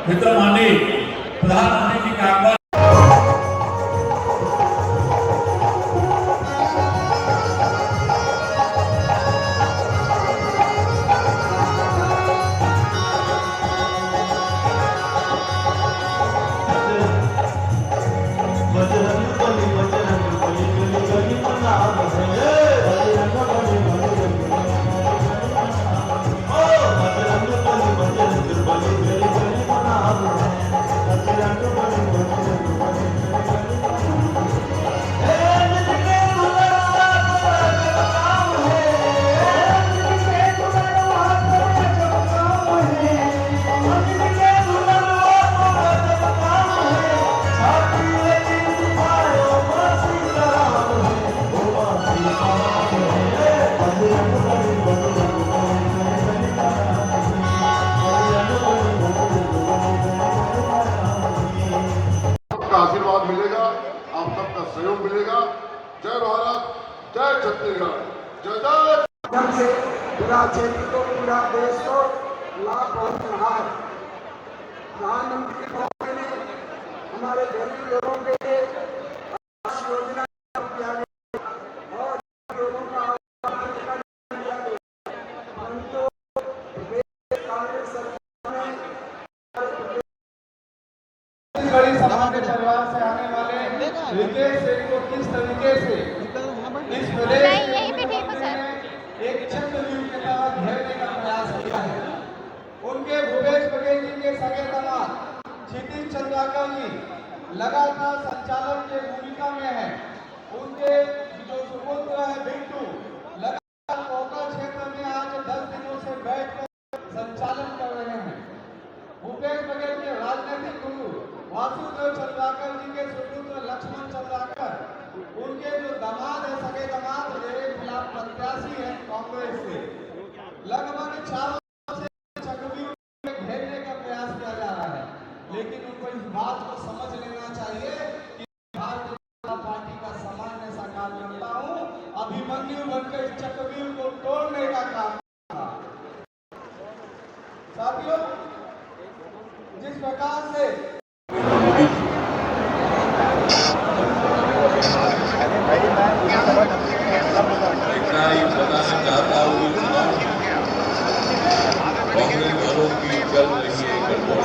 मित्र माननीय प्रधानमंत्री जी का आह्वान आशीर्वाद मिलेगा, आप सबका सहयोग मिलेगा। जय भारत, जय छत्तीसगढ़, जय जय। से पूरा क्षेत्र को, पूरा देश को लाभ पहुंच रहा है। प्रधानमंत्री महोदय ने हमारे गरीब लोगों के लिए आवास योजना किया गया और लोगों का किया गया, परंतु प्रदेश कांग्रेस सरकार ने बड़ी सामान्य परिवार से आने वाले रितेश सेठ को किस तरीके से इस प्रदेश में एक चक्रव्यूह के तहत घेरने का प्रयास किया है। उनके भूपेश बघेल जी के सगे दामाद क्षितिज चंद्राकर जी लगातार संचालक के भूमिका में है। उनके जो सुपुत्र है बिट्टू लगातार कोकल क्षेत्र में आज 10 दिनों से बैठकर संचालन कर रहे हैं। भूपेश बघेल के राजनीतिक गुरु वासुदेव चंद्राकर जी के सुपुत्र लक्ष्मण चंद्राकर, उनके जो दामाद है, सगे दामाद, मेरे खिलाफ प्रत्याशी है कांग्रेस से, लगभग 4 से चक्रव्यूह में घेरने का प्रयास किया जा रहा है। लेकिन उनको इस बात को समझ लेना चाहिए कि भारतीय जनता पार्टी का सामान्य सा कार्यकर्ता हूं, अभिमन्यु बनकर इस चक्रव्यूह को तोड़ने का काम। साथियों, जिस प्रकार से इतना ही बताना चाहता हूँ कि कांग्रेस वालों की चल रही है गड़बड़।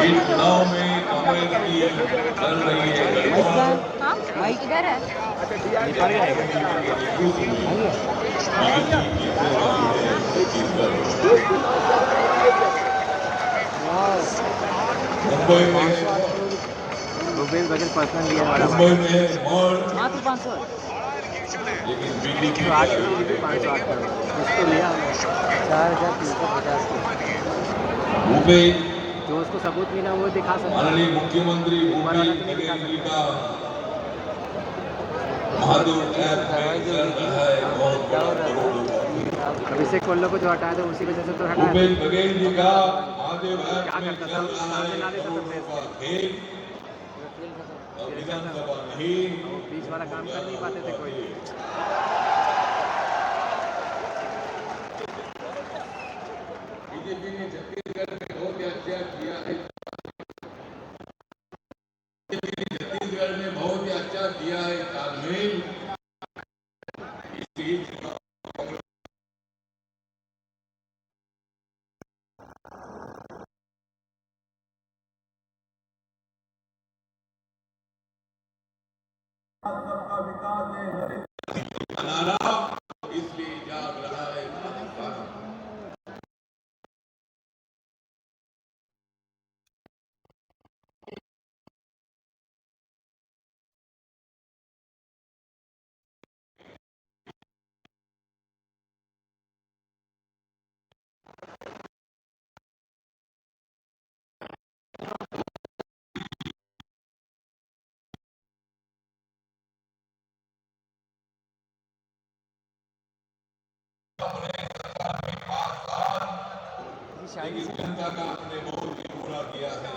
इन चुनाव में कांग्रेस की चल रही है गड़बड़। इधर है मुंबई में भूपेश बघेल पर्सनल लिया वाला मुंबई में मॉल, हाँ तो 500 लेकिन बीजेपी 108 की 508 का उसको लिया 4350 की। भूपेश जो उसको सबूत मिला वो दिखा सकता है। माननीय मुख्यमंत्री भूपेश बघेल जी का महादेव ऐप में चल रहा है बहुत बड़ा करोड़ों का। अभिषेक कोल्लो को जो हटाया था उसी वजह से तो हटाया। भूपेश बघेल जी का महादेव ऐप क्या में करता चल था, रहा है नाले करोड़ों का खेल और विधानसभा नहीं, बीच वाला काम कर नहीं पाते थे कोई। बीजेपी ने छत्तीसगढ़ में बहुत अच्छा किया है। बीजेपी ने छत्तीसगढ़ में बहुत ही अच्छा किया है तालमेल। इस बीच सबका विकास है, बनाना इसलिए जाग रहा है। लेकिन जनता का आपने बहुत ही पूरा किया है।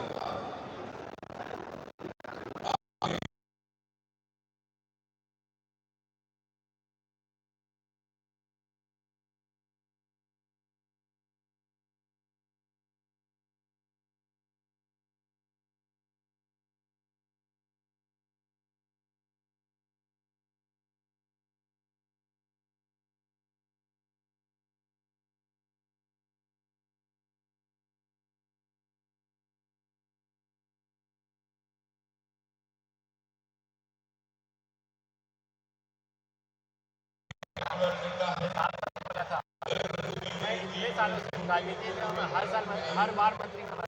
सालों से राजनीति में हर साल हर बार मंत्री बना,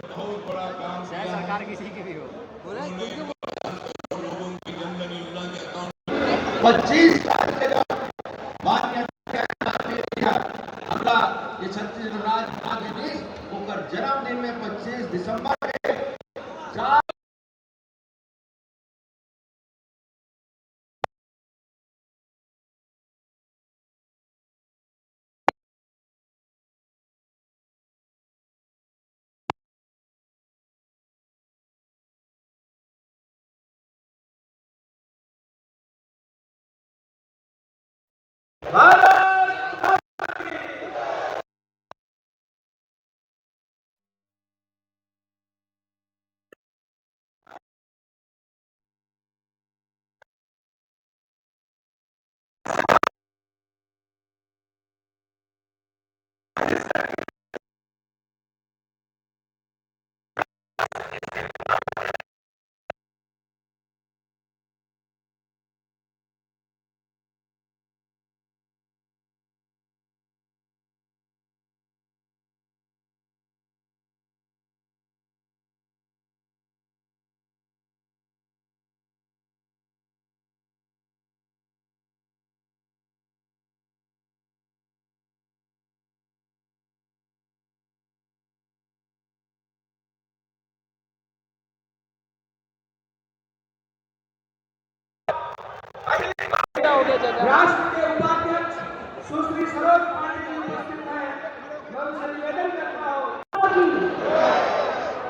बहुत बड़ा काम चाहे किया है। सरकार किसी की भी हो। लोगों की जनधन योजना के अकाउंट 25 लाख का मान्य हमरा ये छत्तीसगढ़ राज्य आदेश ओकर जन्मदिन में 25 दिसंबर के 4 राष्ट्र के उपाध्यक्ष सुश्री सरोज पाटिल उपस्थित है। मैं उनसे निवेदन करता हूँ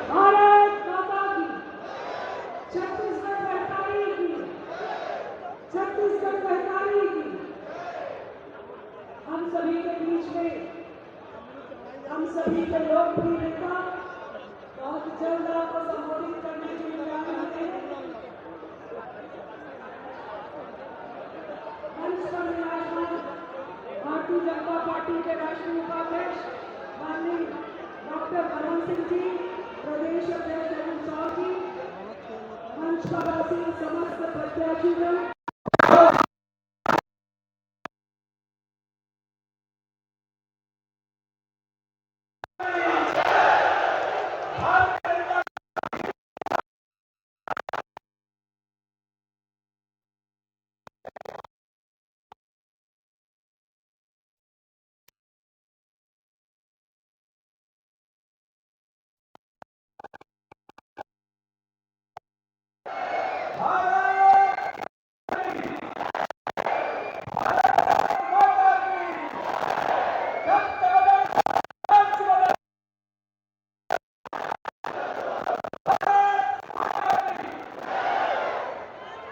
भारत माता की, छत्तीसगढ़ सरकारी की, छत्तीसगढ़ सरकारी की। हम सभी के बीच में हम सभी के लोकप्रिय नेता बहुत जल्द आपको संबोधित करने के लिए आए हैं। मंच पर विराजमान भारतीय जनता पार्टी के राष्ट्रीय उपाध्यक्ष माननीय डॉक्टर मनन सिंह जी, प्रदेश अध्यक्ष अरुण साव जी, मंच पर आसीन समस्त प्रत्याशीगण,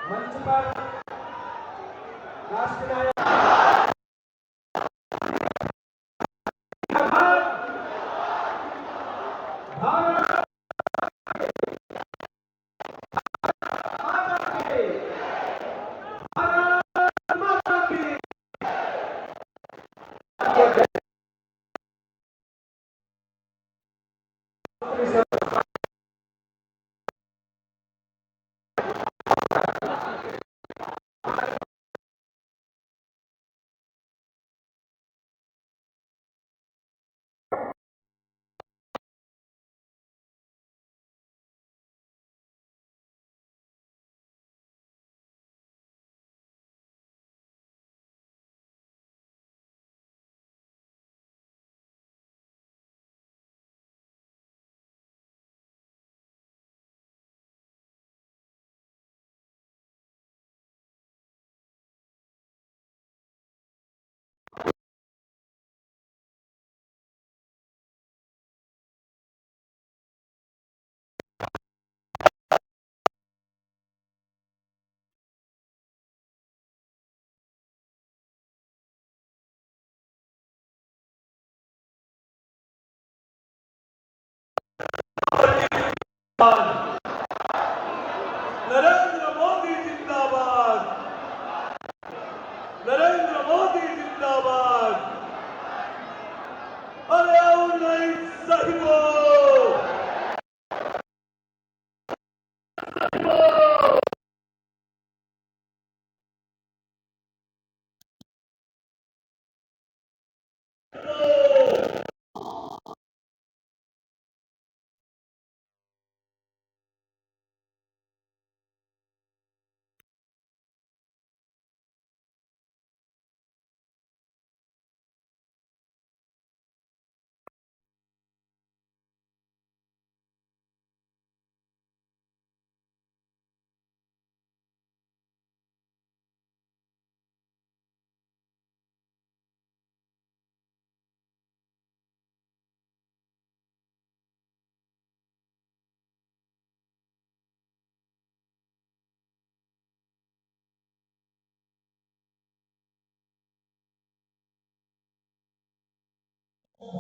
मंच पर राष्ट्र नायक नरेंद्र मोदी जिंदाबाद, नरेंद्र मोदी जिंदाबाद। अरे नहीं सही और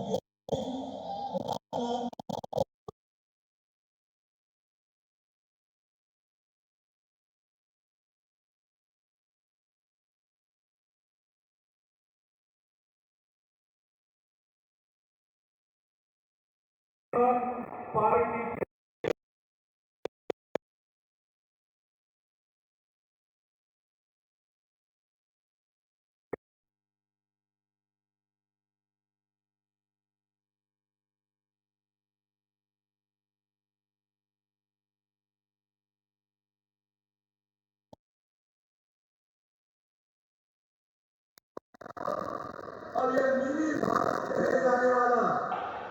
ये मिनी भारत कहे जाने वाला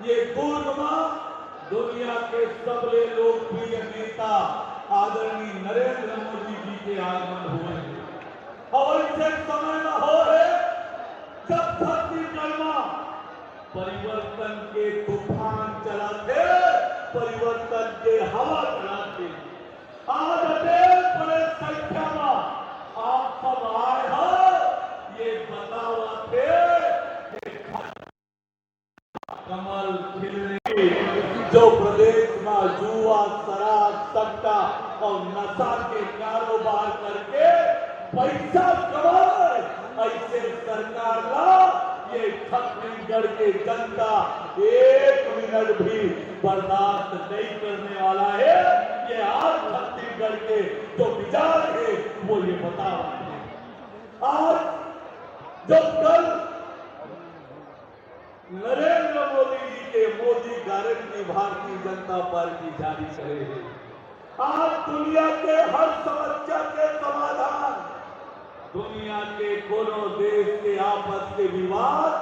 ये पूर्णिमा दुनिया के सबसे लोकप्रिय नेता आदरणीय नरेंद्र मोदी जी के आगमन हुए और इसे समय न हो है जब छत्तीसगढ़ में परिवर्तन के तूफान चलाते, परिवर्तन के हवा चलाते। आज देश बड़े संख्या में आप सब आए हो, ये बतावा थे कमल खिलने जो प्रदेश में जुआ, शराब, सट्टा और नशा के कारोबार करके पैसा कमाए, ऐसे सरकार का ये छत्तीसगढ़ के जनता एक मिनट भी बर्दाश्त नहीं करने वाला है। ये आज छत्तीसगढ़ के जो विचार है वो ये बता रहे हैं। आज जो कल नरेंद्र मोदी जी के मोदी गारंटी भारतीय जनता पार्टी जारी करे है, आज दुनिया के हर समस्या के समाधान, दुनिया के कोनो देश के आपस के विवाद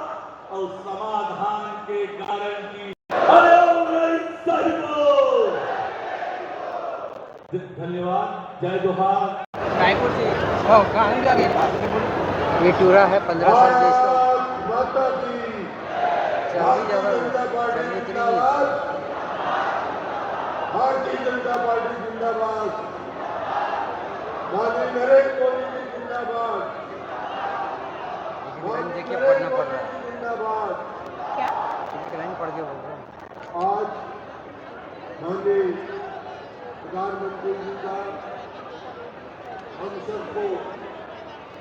और समाधान के गारंटी। धन्यवाद, जय जोहार। रायपुर से कहाँ लगे ये टूरा है 15 साल से इसका माता दी चर्बी ज़्यादा चर्बी इतनी नहीं है। भारतीय जनता पार्टी जिंदाबाद, माननीय नरेंद्र मोदी जी जिंदाबाद, लेकिन लाइन देखिए पढ़ना पड़ रहा है, जिंदाबाद। एक लाइन पढ़ के बोल रहे हैं। आज माननीय प्रधानमंत्री जी का हम सबको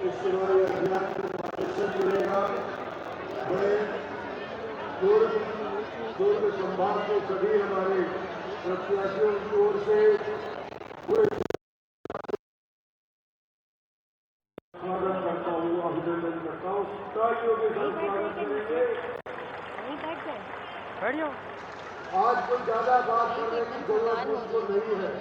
इस चुनावी अभियान में मार्गदर्शन मिलेगा। बड़े दुर्ग संभाग के सभी हमारे प्रत्याशियों की ओर से पूरे स्वागत करता हूँ, अभिनंदन करता हूँ। तालियों के साथ स्वागत करेंगे। बैठ जाओ। आज कोई ज्यादा बात करने की जरूरत मुझको नहीं है।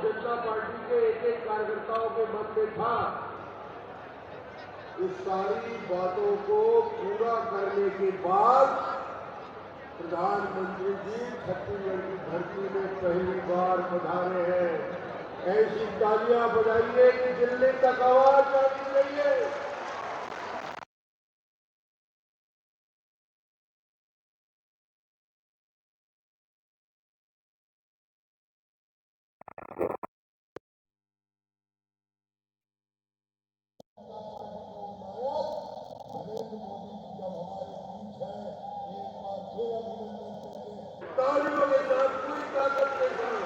जनता पार्टी के एक कार्यकर्ताओं के मन में था, इस सारी बातों को पूरा करने के बाद प्रधानमंत्री जी छत्तीसगढ़ की धरती में पहली बार पधारे हैं। ऐसी तालियां बजाइए कि दिल्ली तक आवाज जानी चाहिए। तालियों के साथ पूरी ताकत के साथ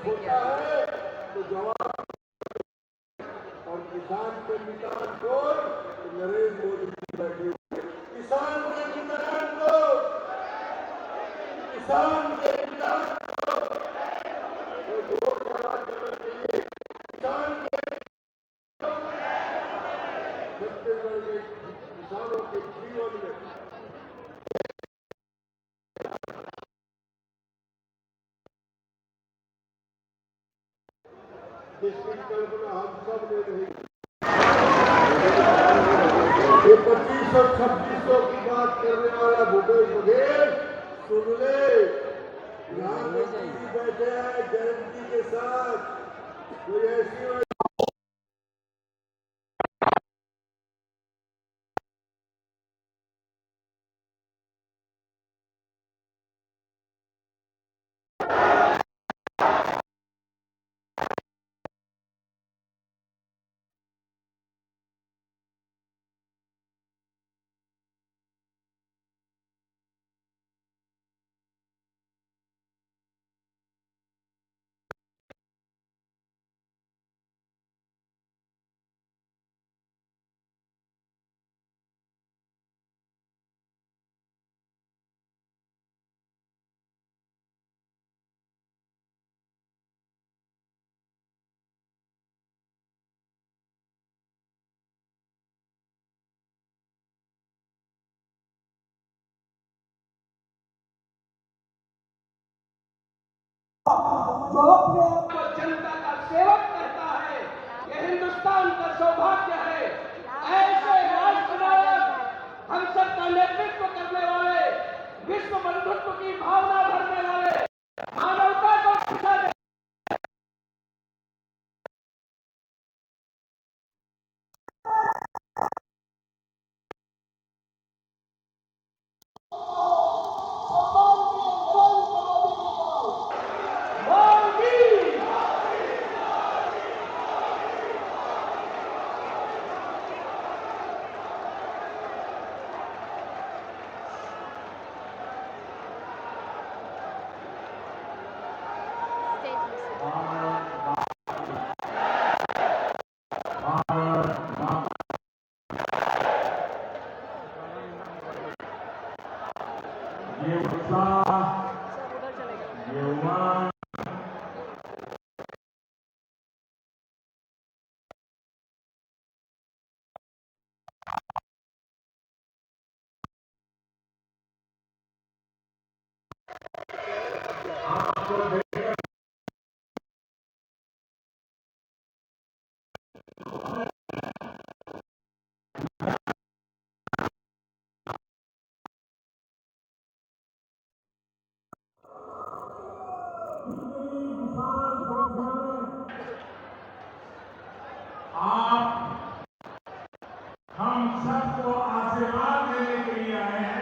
होता है तो जवाब, और किसान के निदान को तो नरेंद्र मोदी जी बैठे हुए। किसान के निदान को, किसान के निदान को तो जोर से आवाज करना चाहिए। किसान के छत्तीसगढ़ के किसानों के जीवन में जिसकी कल्पना हम सब ने नहीं, ये 2500 2600 की बात करने वाला भूपेश बघेल सुन ले, यहाँ बैठे हैं गारंटी के साथ। कोई ऐसी जो अपने आप को जनता का सेवक करता है, ये हिंदुस्तान का सौभाग्य है। ऐसे राष्ट्रनायक हम सबका नेतृत्व करने वाले, विश्व बंधुत्व की भावना भरने वाले, मानवता को दिशा दे ये उत्साह, ये उमंग, आप हम सबको आशीर्वाद देने के लिए आए हैं।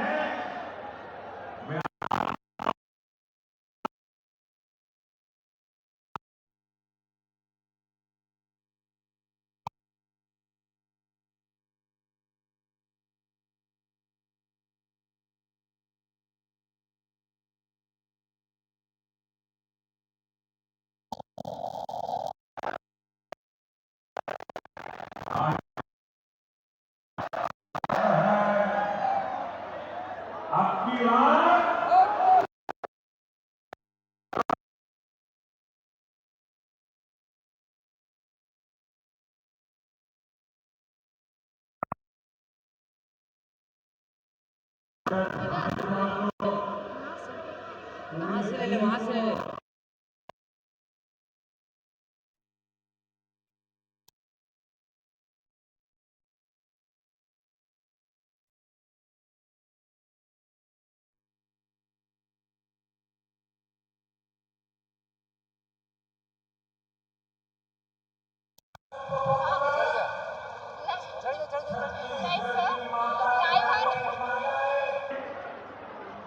आपकी बात वहां से ले ले, वहां से ले ले।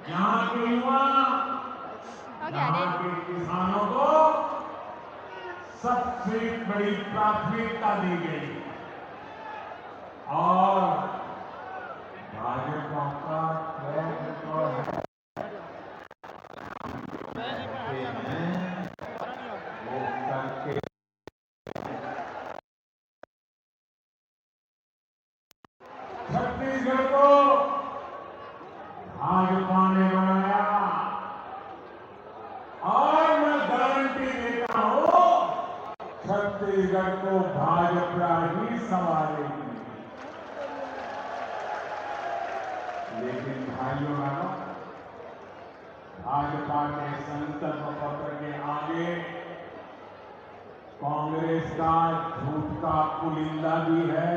यहाँ के युवा, यहाँ के किसानों को सबसे बड़ी प्राथमिकता दी गई और भाजपा का ट्रेंड तो है वो करके छत्तीसगढ़ को भाजपा ने बनाया और मैं गारंटी देता हूं छत्तीसगढ़ को भाजपा ही संभालेगी। लेकिन भाइयों बहनों, भाजपा के संकल्प पत्र के आगे कांग्रेस का झूठ का पुलिंदा भी है।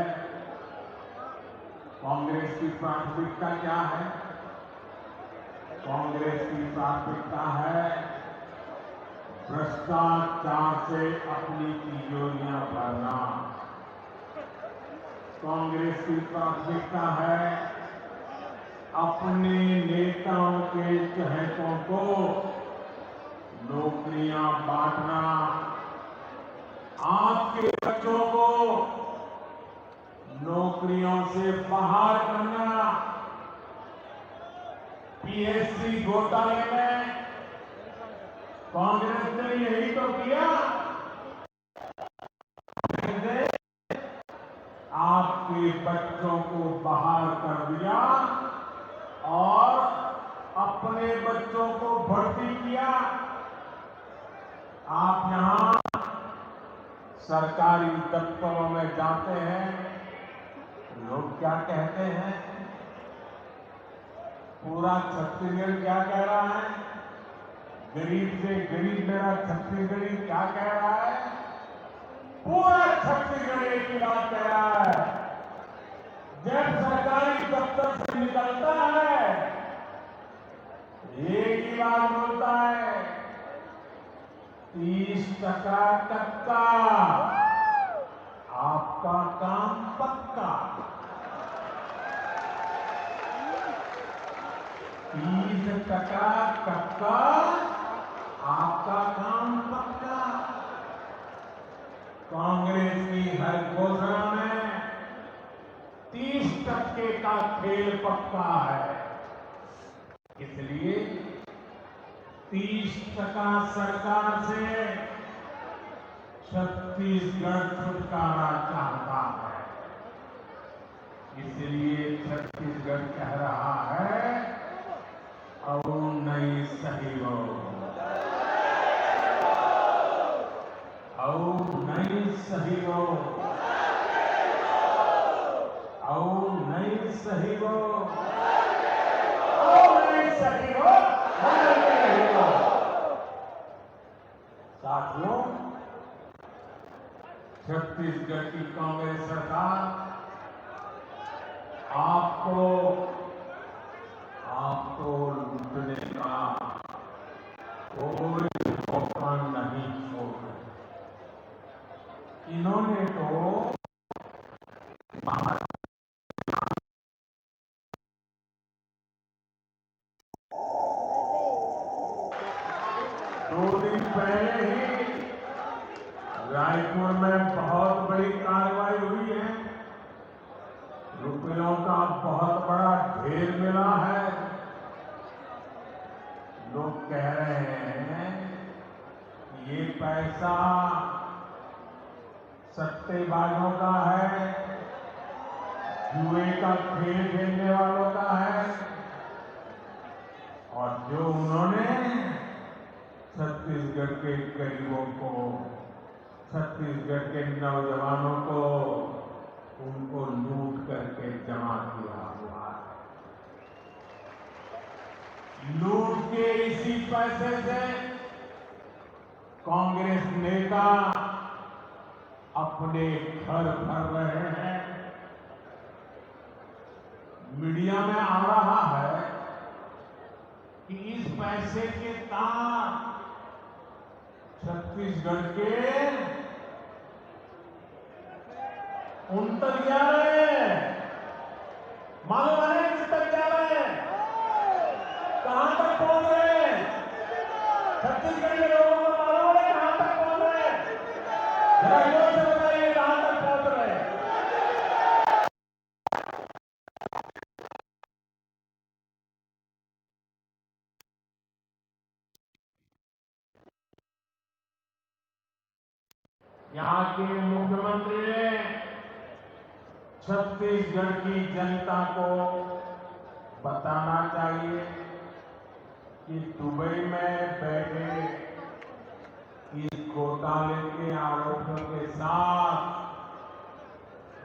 कांग्रेस की प्राथमिकता क्या है? कांग्रेस की प्राथमिकता है भ्रष्टाचार से अपनी तिजोरियां भरना। कांग्रेस की प्राथमिकता है अपने नेताओं के चहेतों को नौकरियां बांटना, आपके बच्चों को नौकरियों से बाहर करना। पीएससी घोटाले में कांग्रेस ने यही तो किया। आपके बच्चों को बाहर कर दिया और अपने बच्चों को भर्ती किया। आप यहां सरकारी दफ्तरों में जाते हैं, लोग क्या कहते हैं? पूरा छत्तीसगढ़ क्या कह रहा है? गरीब से गरीब मेरा छत्तीसगढ़ी क्या कह रहा है? पूरा छत्तीसगढ़ एक ही बात कह रहा है। जब सरकारी दफ्तर से निकलता है एक ही बात बोलता है, 30% टक्का, आपका काम पक्का। 30% टक्का, आपका काम पक्का। कांग्रेस की हर घोषणा में 30% का खेल पक्का है। इसलिए 30% सरकार से छत्तीसगढ़ छुटकारा चाहता है। इसलिए छत्तीसगढ़ कह रहा है, और नहीं सही हो, और नहीं सही हो, और नहीं सही हो, और नहीं सही हो, नहीं हो। साथियों, छत्तीसगढ़ की कांग्रेस सरकार आपको लूटने का कोई मौका नहीं छोड़ रही। इन्होंने तो 2 दिन पहले ही रायपुर में बहुत बड़ी कार्रवाई हुई है। रुपयों का बहुत बड़ा ढेर मिला है। लोग कह रहे हैं कि ये पैसा सट्टेबाजों का है, जुए का खेल खेलने वालों का है, और जो उन्होंने छत्तीसगढ़ के गरीबों को, छत्तीसगढ़ के नौजवानों को, उनको लूट करके जमा किया हुआ है। लूट के इसी पैसे से कांग्रेस नेता अपने घर भर रहे हैं। मीडिया में आ रहा है कि इस पैसे के तार छत्तीसगढ़ के उन तक जा रहे हैं। मालूम है किस तक जा रहे हैं? कहां तक पहुंच रहे हैं? छत्तीसगढ़ के लोगों को मालूम है कहां तक पहुंच रहे हैं? जरा जोर से बताइए कहां तक पहुंच रहे हैं? यहां के मुख्यमंत्री ने छत्तीसगढ़ की जनता को बताना चाहिए कि दुबई में बैठे इस घोटाले के आरोपियों के साथ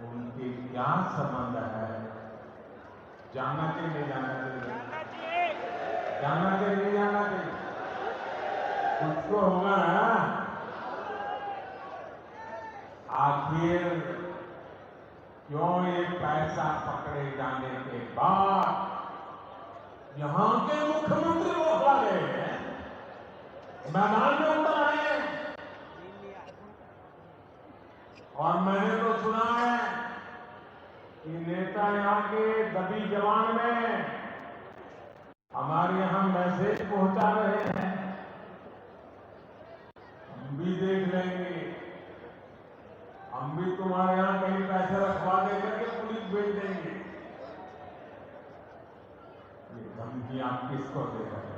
उनके क्या संबंध है। जानना चाहिए नहीं जानना चाहिए? जानना चाहिए नहीं जानना चाहिए? कुछ तो होगा ना। आखिर क्यों ये पैसा पकड़े जाने के बाद यहां के मुख्यमंत्री बौखला गए हैं, मैदान में उतर आए हैं। और मैंने तो सुना है कि नेता यहां के दबी जवान में हमारे यहां मैसेज पहुंचा रहे हैं, हम भी देख लेंगे, हम भी तुम्हारे यहां कहीं पैसे रखवा दे करके पुलिस भेज देंगे। ये धमकी आप किसको दे रहे हो?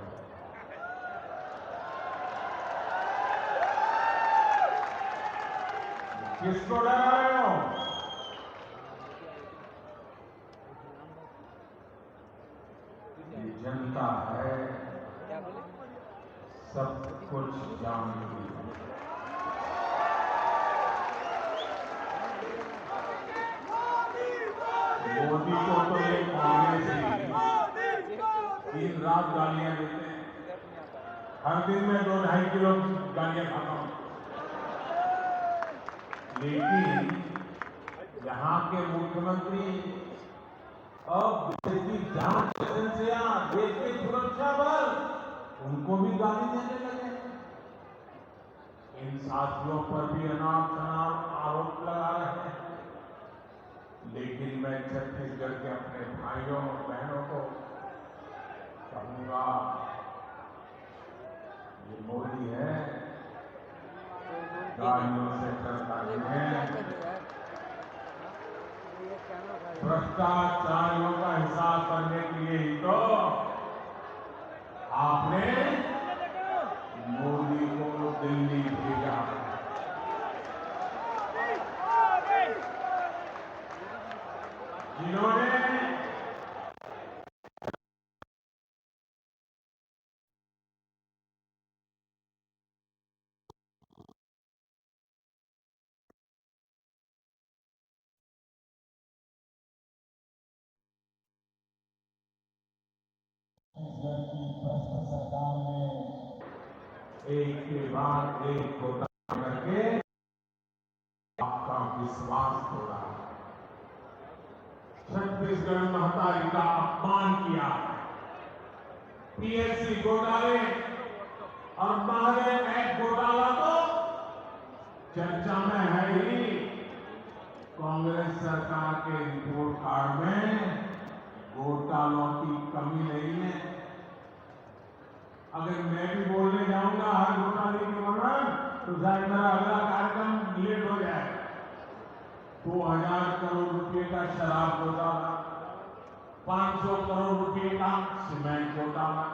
किसको डरा रहे हो? ये जनता है, सब कुछ जानती है। मोदी को तो ये कांग्रेस ही दिन रात गालियां देते हैं। हर दिन में 2-2.5 किलो गालियां खाता हूं, लेकिन यहाँ के मुख्यमंत्री अब देश की जांच एजेंसियां, देश के सुरक्षा बल, उनको भी गाली देने लगे। इन साथियों पर भी अनाप शनाप आरोप लगा रहे हैं। लेकिन मैं छत्तीसगढ़ के अपने भाइयों और बहनों को कहूंगा, ये मोदी है, गाड़ियों से डरता नहीं है। भ्रष्टाचारियों का हिसाब करने के लिए ही तो आपने मोदी को दिल्ली भेजा। जिन्होंने छत्तीसगढ़ की भ्रष्ट सरकार ने एक के बाद एक घोटाला करके आपका विश्वास तोड़ा। छत्तीसगढ़ महतारी का अपमान किया। पीएससी घोटाले और महाजन एक्ट घोटाला तो चर्चा में है ही। कांग्रेस सरकार के रिपोर्ट कार्ड में घोटालों की कमी नहीं है। अगर मैं भी बोलने जाऊंगा हर घोटाले के वर्णन, तो शायद मेरा अगला कार्यक्रम लेट हो जाए। 2000 करोड़ रुपए का शराब घोटाला, 500 करोड़ रुपए का सीमेंट घोटाला,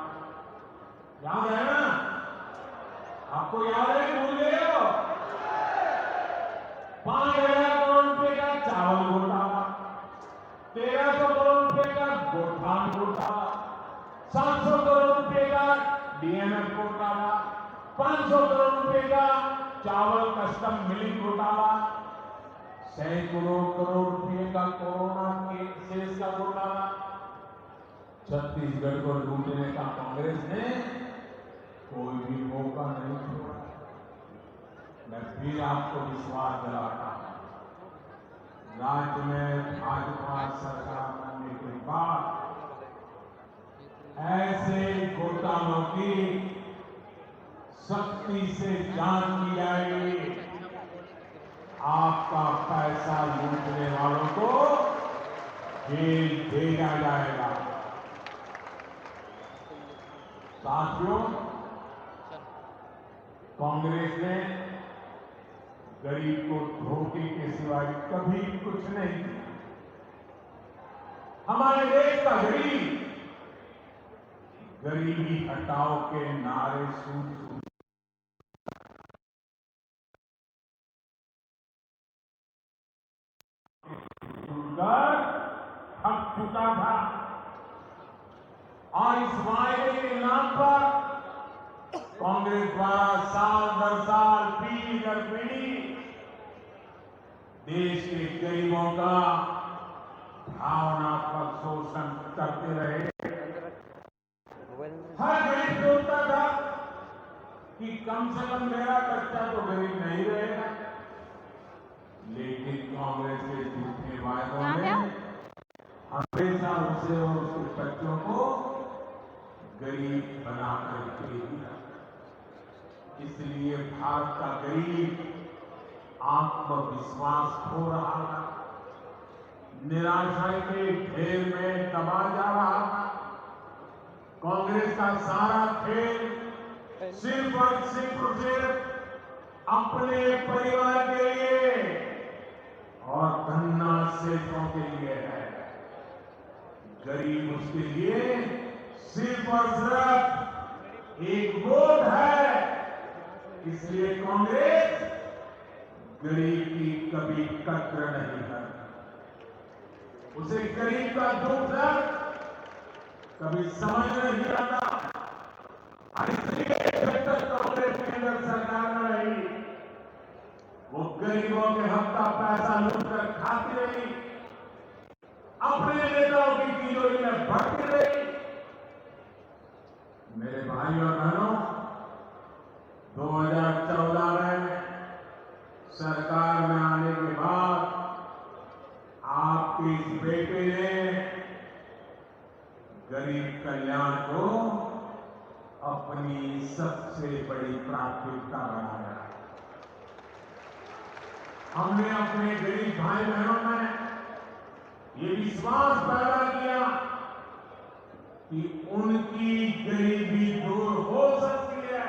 याद है ना? आपको याद है? भूल गए हो? 5000 करोड़ रुपए का चावल घोटाला, 1300 करोड़ रुपए का गोठान घोटाला, 700 करोड़ रुपए का डीएनएफ घोटाला, 500 करोड़ रुपए का चावल कस्टम मिलिंग घोटाला, सैकड़ों करोड़ रुपए का कोरोना के सेस का घोटाला। छत्तीसगढ़ को लूटने का कांग्रेस ने कोई भी मौका नहीं छोड़ा। मैं फिर आपको विश्वास दिलाता हूं, राज्य में भाजपा सरकार बनने के बाद ऐसे घोटालों की सख्ती से जांच की जाएगी। आपका पैसा लूटने वालों को जेल भेजा जाएगा। साथियों, कांग्रेस ने गरीब को धोखे के सिवाय कभी कुछ नहीं किया। हमारे देश का गरीब गरीबी हटाओ के नारे सुन सुनकर थक चुका था, और इस वायदे के नाम पर कांग्रेस द्वारा साल दर साल, पीढ़ी दर पीढ़ी देश के गरीबों का भावनात्मक शोषण करते रहे। हर गरीब सोचता था कि कम से कम मेरा बच्चा तो गरीब नहीं रहेगा, लेकिन कांग्रेस के झूठे वायदों ने हमेशा उसे और उसके बच्चों को गरीब बनाकर के दिया। इसलिए भारत का गरीब आत्मविश्वास खो रहा था, निराशा के ढेर में दबा जा रहा था। कांग्रेस का सारा खेल सिर्फ और सिर्फ अपने परिवार के लिए और धन्ना सेठों के लिए है। गरीब उसके लिए सिर्फ और सिर्फ एक वोट है। इसलिए कांग्रेस गरीब की कभी कद्र नहीं करती। उसे गरीब का दुख दर्द कभी समझ नहीं आता। इसलिए जब तक कांग्रेस केंद्र सरकार में रही, वो गरीबों के हक का पैसा लूटकर खाती रही, अपने नेताओं की तिजोरी में भरती रही। मेरे भाइयों और बहनों, गरीब कल्याण को अपनी सबसे बड़ी प्राथमिकता बनाया। हमने अपने गरीब भाई बहनों में ये विश्वास पैदा किया कि उनकी गरीबी दूर हो सकती है।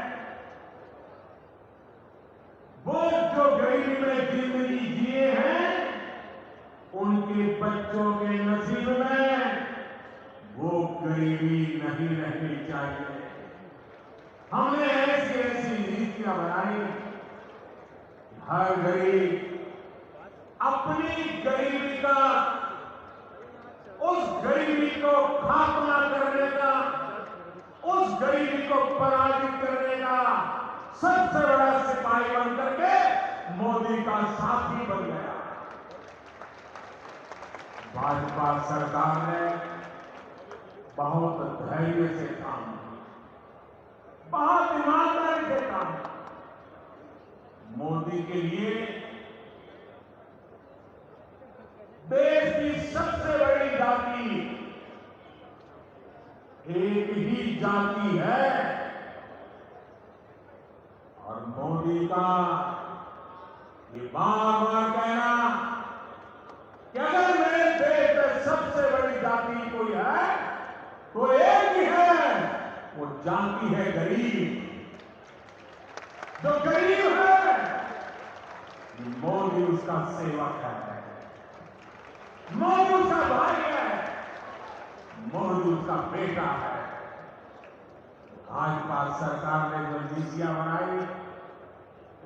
वो जो गरीबी में जिंदगी जिए हैं, उनके बच्चों के नसीब में वो गरीबी नहीं रहनी चाहिए। हमने ऐसी ऐसी नीतियां बनाई, हर गरीब अपनी गरीबी का, उस गरीबी को खात्मा करने का, उस गरीबी को पराजित करने का सबसे बड़ा सिपाही बन करके मोदी का साथी बन गया। भाजपा सरकार ने बहुत धैर्य से काम किया, बहुत ईमानदारी से काम किया। मोदी के लिए देश की सबसे बड़ी जाति एक ही जाति है, और मोदी का ये बार बार कहना कि अगर मेरे देश में सबसे बड़ी जाति कोई है तो एक ही है, वो जाति है गरीब। जो गरीब है मोदी उसका सेवक है, मोदी उसका भाई है, मोदी उसका बेटा है। भाजपा सरकार ने जो नीतियां बनाई,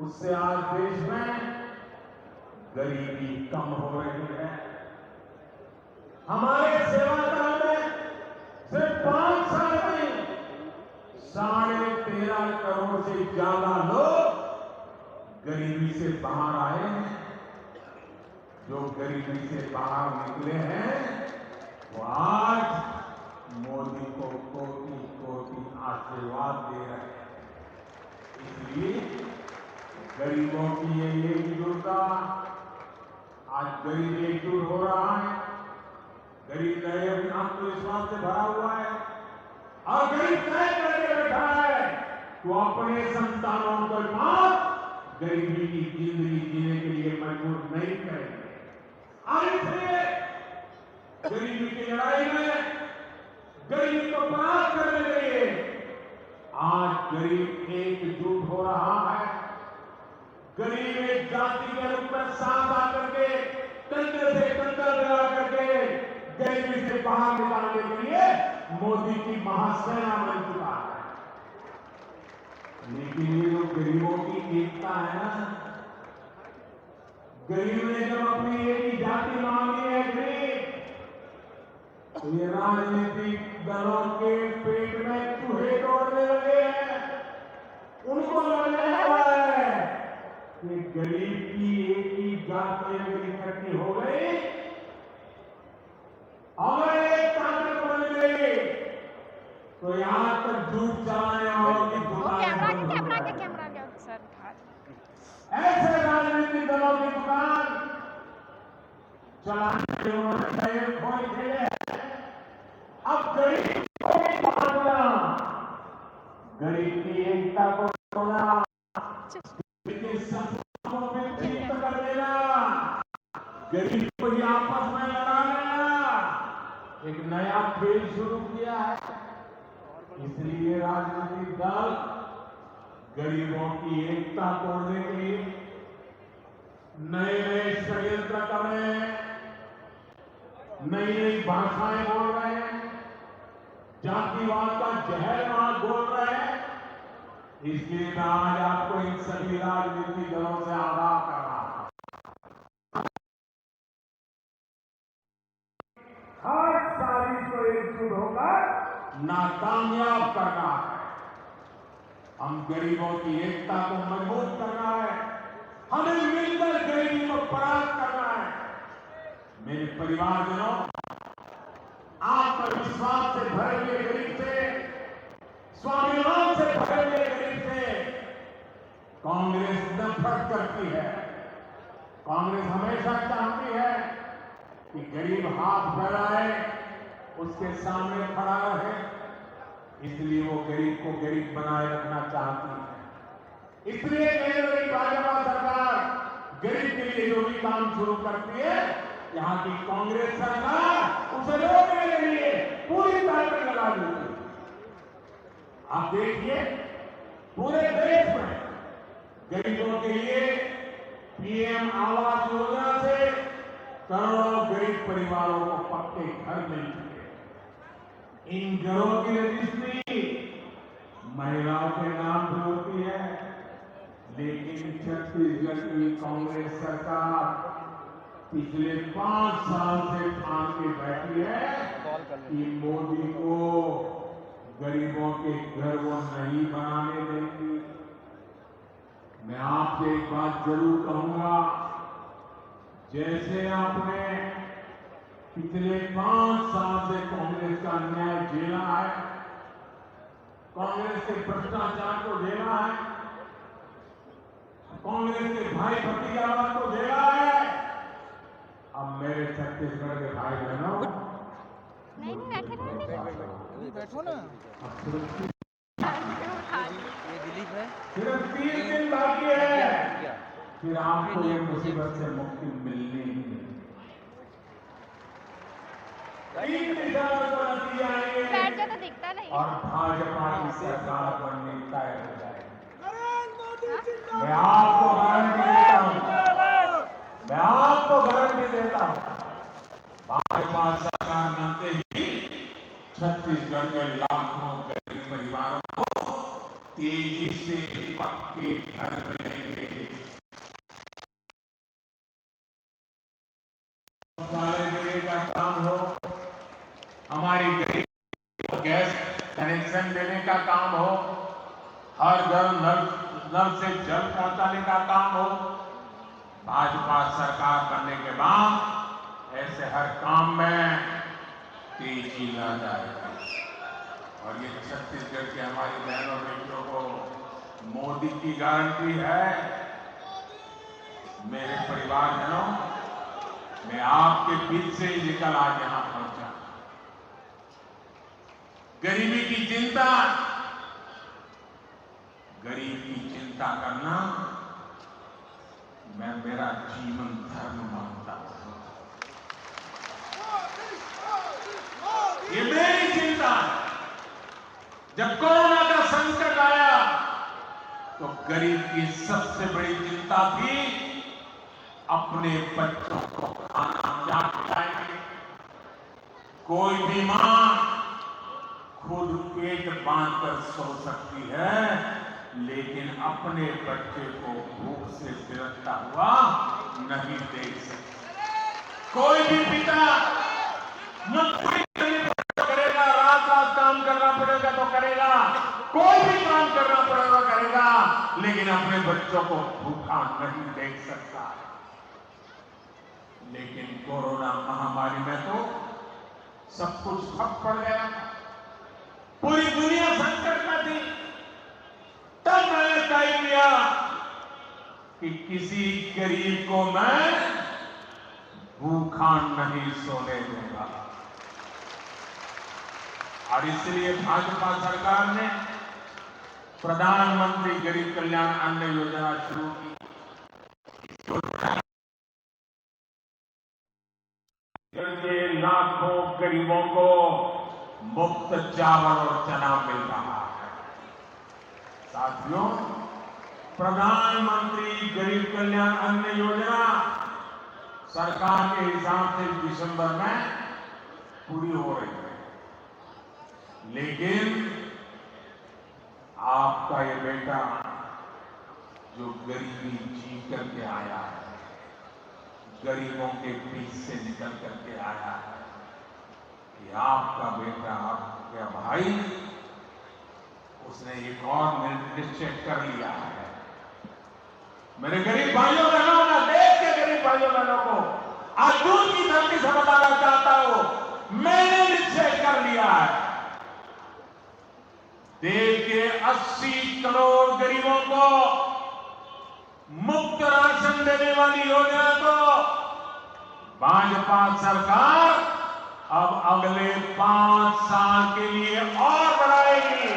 उससे आज देश में गरीबी कम हो रही है। हमारे सेवाकाल में सिर्फ 5 साल में 13.5 करोड़ से ज्यादा लोग गरीबी से बाहर आए हैं। जो गरीबी से बाहर निकले हैं, वो आज मोदी को कोटि कोटि आशीर्वाद दे रहे हैं। इसलिए गरीबों की ये एकजुटता, आज गरीब एकजुट हो रहा है, गरीब नए आत्मविश्वास से भरा हुआ है, और गरीब तय करके बैठा है तो अपने संतानों के पास गरीबी की जिंदगी जीने के लिए मजबूर नहीं करेंगे। और इसलिए गरीबी की लड़ाई में, गरीबी को परास्त करने के लिए आज गरीब एकजुट हो रहा है। गरीब एक जाति के रूप में साथ आकर के कंधे से कंधा लगा करके गरीबी से बाहर निकालने के लिए मोदी की महासेना बन चुका है। लेकिन ये जो गरीबों की एकता है ना, गरीब ने जब अपनी एक ही जाति मांगी है गरीब, तो ये राजनीतिक दलों के पेट में चूहे दौड़ने लगे हैं। उनको लगने लगा है कि गरीब की एक ही जाति अगर इकट्ठी हो गई और एक ताकत बन गई, तो यहां तक झूठ चलाने वालों की ऐसे राजनीतिक दलों की दुकान चलाने के उन्होंने खोल दिए हैं। अब गरीब को भी मारना, गरीब की एकता को तोड़ना, गरीब के सपनों को चित्त कर देना, गरीब को ही आपस में लड़ा लेना, एक नया खेल शुरू किया है। इसलिए राजनीतिक दल गरीबों की एकता तोड़ने के लिए नए नए षड्यंत्र कर रहे हैं, नई नई भाषाएं बोल रहे हैं, जातिवाद का जहर वहां बोल रहे हैं। इसलिए मैं आज आपको इन सभी राजनीतिक दलों से आगाह कर रहा हूं। हर साजिश को एकजुट होकर नाकामयाब करना है। हम गरीबों की एकता को मजबूत करना है, हमें मिलकर गरीबी को परास्त करना है। मेरे परिवारजनों, आत्मविश्वास से भरे हुए गरीब से, स्वाभिमान से भरे हुए गरीब से कांग्रेस नफरत करती है। कांग्रेस हमेशा चाहती है कि गरीब हाथ फैलाए, उसके सामने खड़ा रहे, इसलिए वो गरीब को गरीब बनाए रखना चाहती है। इसलिए केंद्र की भाजपा सरकार गरीब के लिए जो भी काम शुरू करती है, यहाँ की कांग्रेस सरकार उसे रोकने के लिए पूरी ताकत लगा देती है। आप देखिए, पूरे देश में गरीबों के लिए पीएम आवास योजना से करोड़ों गरीब परिवारों को पक्के घर मिल चुके हैं। इन घरों की रजिस्ट्री महिलाओं के नाम पर होती है, लेकिन छत्तीसगढ़ की कांग्रेस सरकार पिछले 5 साल से ठान के बैठी है कि मोदी को गरीबों के घर वो नहीं बनाने देंगी। मैं आपसे एक बात जरूर कहूंगा, जैसे आपने पिछले 5 साल से कांग्रेस का अन्याय झेला है, कांग्रेस के भ्रष्टाचार को झेला है, कांग्रेस के भाई भतीजावाद को झेला है, अब मेरे छत्तीसगढ़ के भाई बहनों बैठो ना। ये दिलीप है। सिर्फ 3 दिन बाकी है, फिर आपको ये मुसीबत से मुक्ति मिलनी ही नहीं। 3 दिसंबर को नतीजे आएंगे तो दिखता नहीं। और भाजपा की सरकार बनने तय हो जाएगी। मैं आपको गारंटी देता हूँ, मैं आपको गारंटी देता हूँ, भाजपा सरकार बनते ही छत्तीसगढ़ के लाखों गरीब परिवारों को तेजी से पक्के घर मिलेंगे। देने का काम हो, हमारी गरीब को गैस कनेक्शन देने का काम हो, हर घर नल से जल पहुंचाने का काम हो, भाजपा सरकार बनने के बाद ऐसे हर काम में तेजी ला जाएगी। और ये छत्तीसगढ़ के हमारी बहनों बेटियों को मोदी की गारंटी है। मेरे परिवारजनों, मैं आपके बीच से ही निकल आज यहां पहुंचा। गरीबी की चिंता, गरीब की चिंता करना मैं मेरा जीवन धर्म मानता हूं। ये मेरी चिंता है। जब कोरोना का संकट आया तो गरीब की सबसे बड़ी चिंता थी अपने बच्चों को खाना क्या खिलाएंगे। कोई भी मां खुद पेट बांधकर सो सकती है, लेकिन अपने बच्चे को भूख से बिरकता हुआ नहीं देख सकती। कोई भी पिता मजबूरी करेगा, रात काम करना पड़ेगा तो करेगा, कोई भी काम करना पड़ेगा करेगा, लेकिन अपने बच्चों को भूखा नहीं देख सकता। लेकिन कोरोना महामारी में तो सब कुछ ठप पड़ गया, पूरी दुनिया संकट में थी। तब मैंने तय किया कि किसी गरीब को मैं भूखा नहीं सोने दूंगा। और इसलिए भाजपा सरकार ने प्रधानमंत्री गरीब कल्याण अन्न योजना शुरू की। के लाखों गरीबों को मुफ्त चावल और चना मिल रहा है। साथियों, प्रधानमंत्री गरीब कल्याण अन्न योजना सरकार के हिसाब से दिसंबर में पूरी हो रही है, लेकिन आपका ये बेटा जो गरीबी जी करके आया है, गरीबों के बीच से निकल करके आया है, ये आपका बेटा, आपका भाई, उसने एक और निश्चय कर लिया है। मेरे गरीब भाइयों बहनों, मैं देश के गरीब भाइयों बहनों को आज दूर की धरती से बताना चाहता हूं, मैंने निश्चय कर लिया है। देश के 80 करोड़ गरीबों को मुफ्त राशन देने वाली योजना को भाजपा सरकार अब अगले 5 साल के लिए और बढ़ाएगी।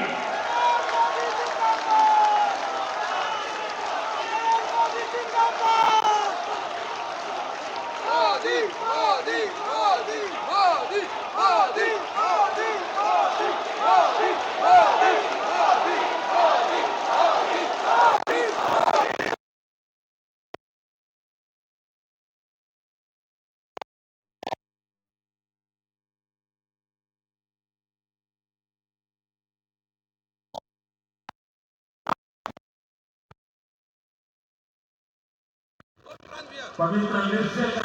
पवित्र निश्चय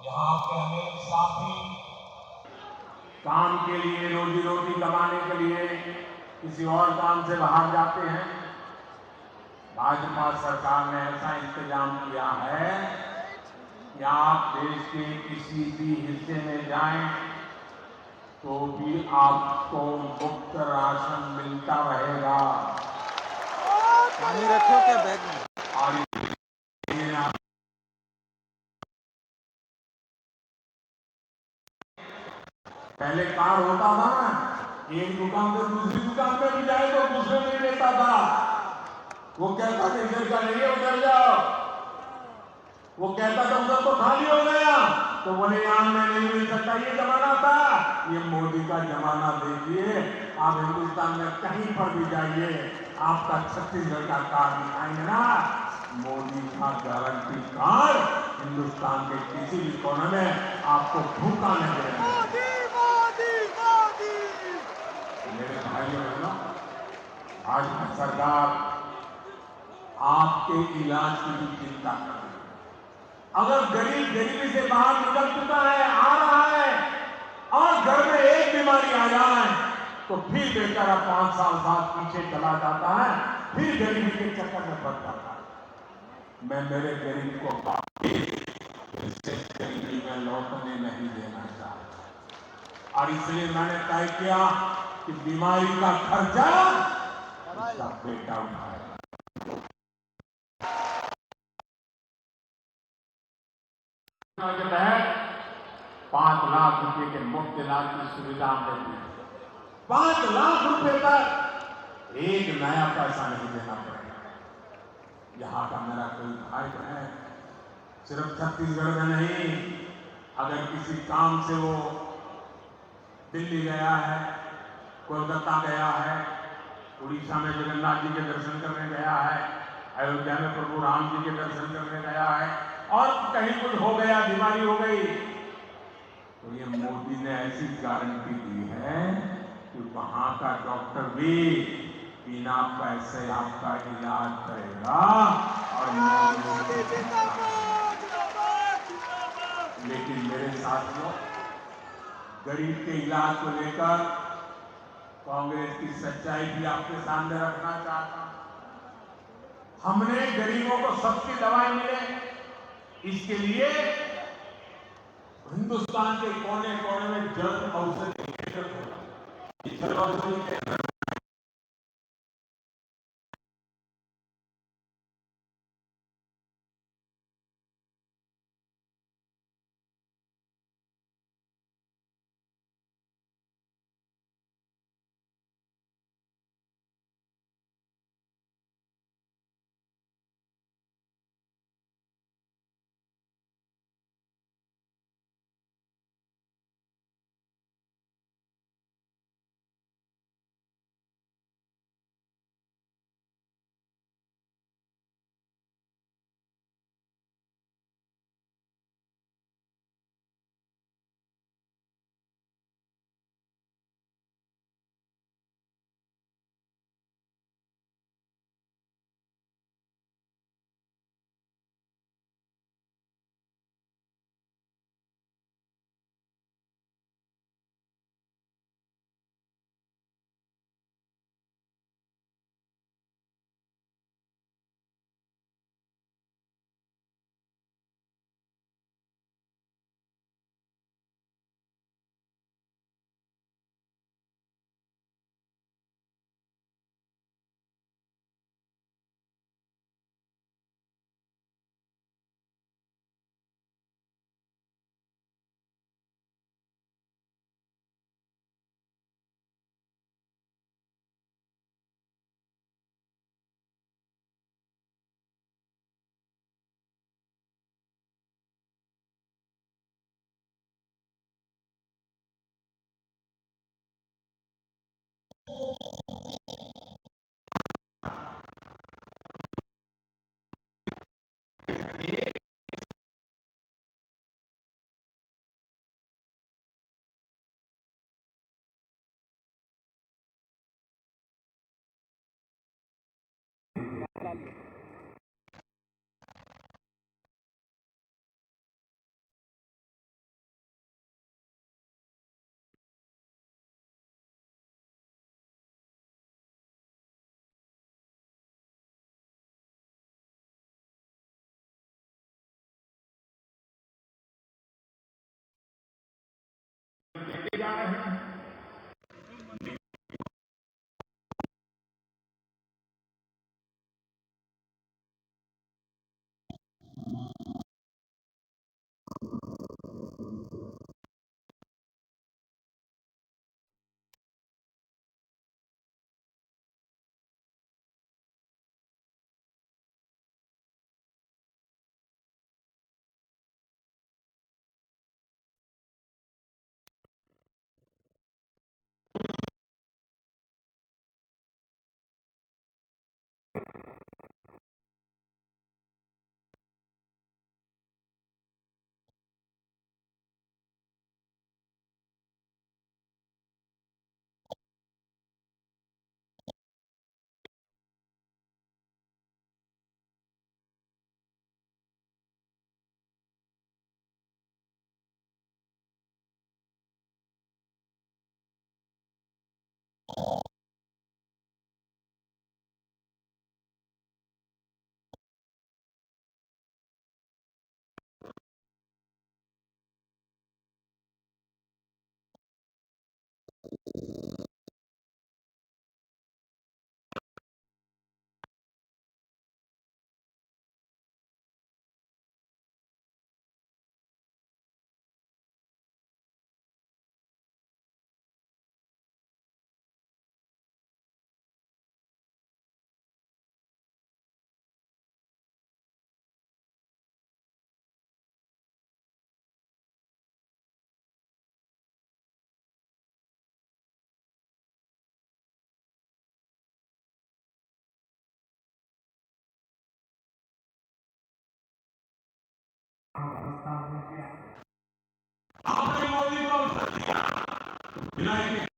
यहाँ के अनेक साथी काम के लिए, रोजी रोटी कमाने के लिए किसी और काम से बाहर जाते हैं। भाजपा सरकार ने ऐसा इंतजाम किया है कि आप देश के किसी भी हिस्से में जाएं तो भी आपको मुफ्त राशन मिलता रहेगा। पानी रखो क्या बैग में? और पहले कार्ड होता था ना, एक दुकान से दूसरी दुकान पे भी जाए तो दूसरे नहीं लेता था। वो कहता था इधर का नहीं है, उधर जाओ। वो कहता था उधर तो खाली हो गया, तो बोले यहाँ में नहीं मिल सकता। ये जमाना था। ये मोदी का जमाना देखिए। आप हिंदुस्तान में कहीं पर भी जाइए, आपका छत्तीसगढ़ का कार्ड दिखाएंगे ना, मोदी का गारंटी कार्ड हिंदुस्तान के किसी भी कोने में आपको भूखा नहीं देगा। मेरे भाइयों बहनों, भाजपा सरकार आपके इलाज की भी चिंता कर रही है। अगर गरीब गरीबी से बाहर निकल चुका है, आ रहा है, और घर में एक बीमारी आ जाए तो फिर बेचारा 5 साल बाद पीछे चला जाता है, फिर गरीबी के चक्कर में फंस जाता है। मैं मेरे गरीब को गरीबी में लौटने नहीं देना चाहता, और इसलिए मैंने तय किया कि बीमारी का खर्चा उसका बेटा उठाएगा। के तहत 5 लाख रुपए के मुफ्त इलाज की सुविधा देती है। 5 लाख रुपए तक एक नया पैसा नहीं देना पड़ेगा। यहाँ का मेरा कोई भाई है, सिर्फ छत्तीसगढ़ में नहीं, अगर किसी काम से वो दिल्ली गया है, कोलकाता गया है, उड़ीसा में जगन्नाथ जी के दर्शन करने गया है, अयोध्या में प्रभु राम जी के दर्शन करने गया है, और कहीं कुछ हो गया, बीमारी हो गई, तो ये मोदी ने ऐसी गारंटी दी है कि वहां का डॉक्टर भी बिना पैसे आपका इलाज करेगा। और लेकिन मेरे साथियों, गरीब के इलाज को लेकर कांग्रेस की सच्चाई भी आपके सामने रखना चाहता हूं। हमने गरीबों को सस्ती दवाई मिले, इसके लिए हिंदुस्तान के कोने कोने में जन औषधि केंद्र आपने मोदी को अवसर दिया, यूनाइटेड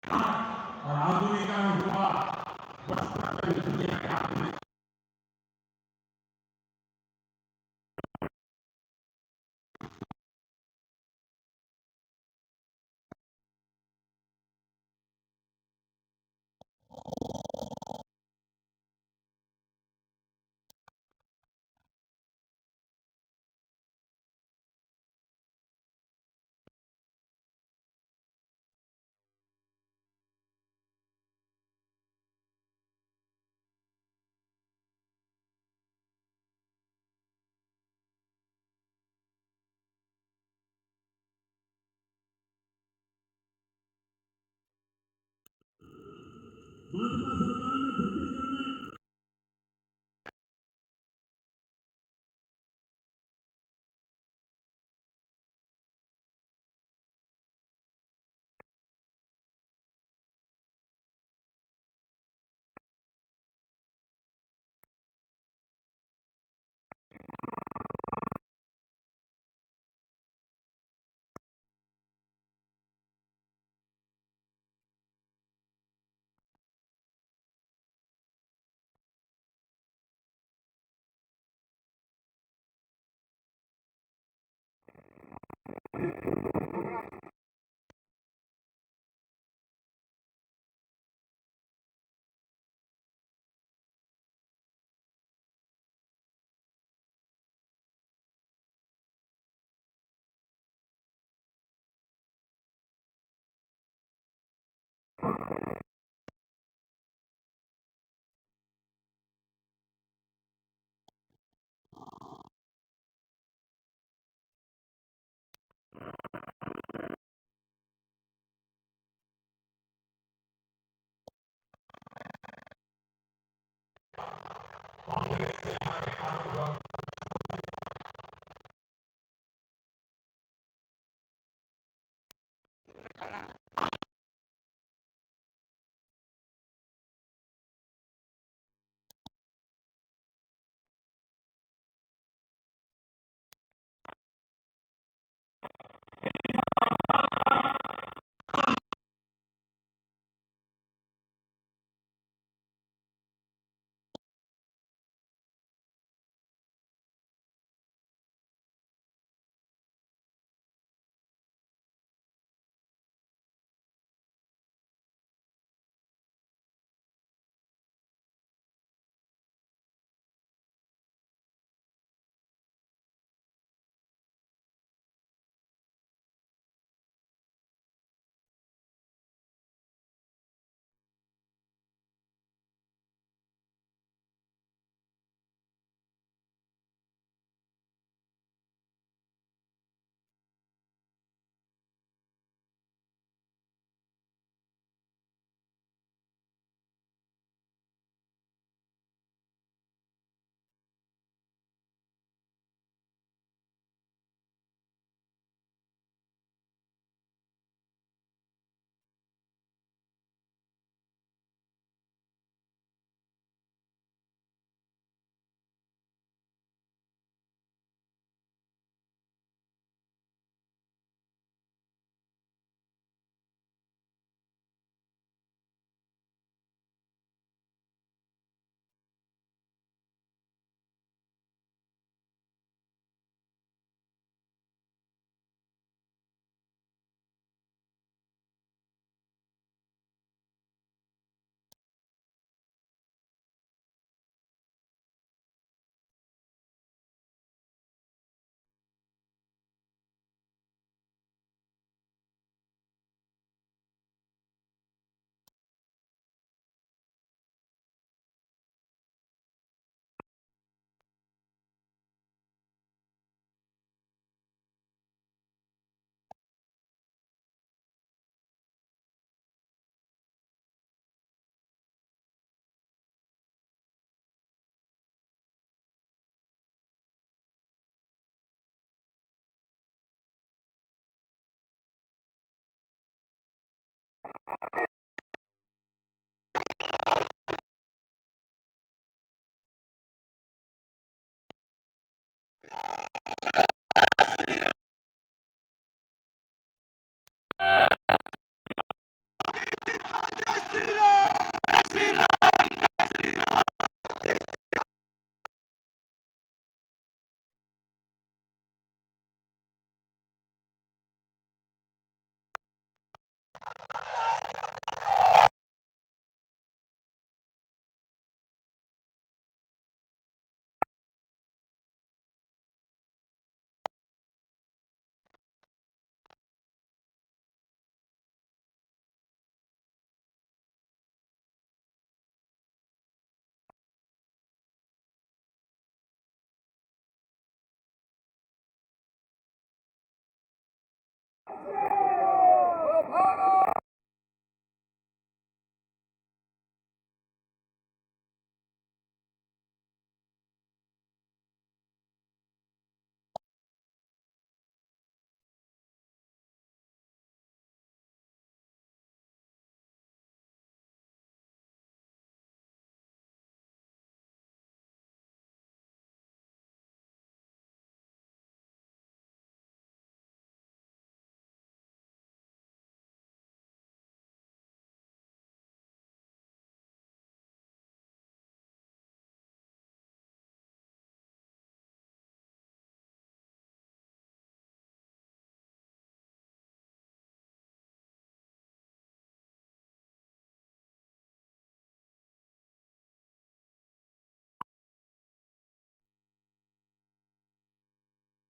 और आधुनिकीकरण हुआ, बस दुनिया के हाथ में भाजपा सरकार ने छत्तीसगढ़ में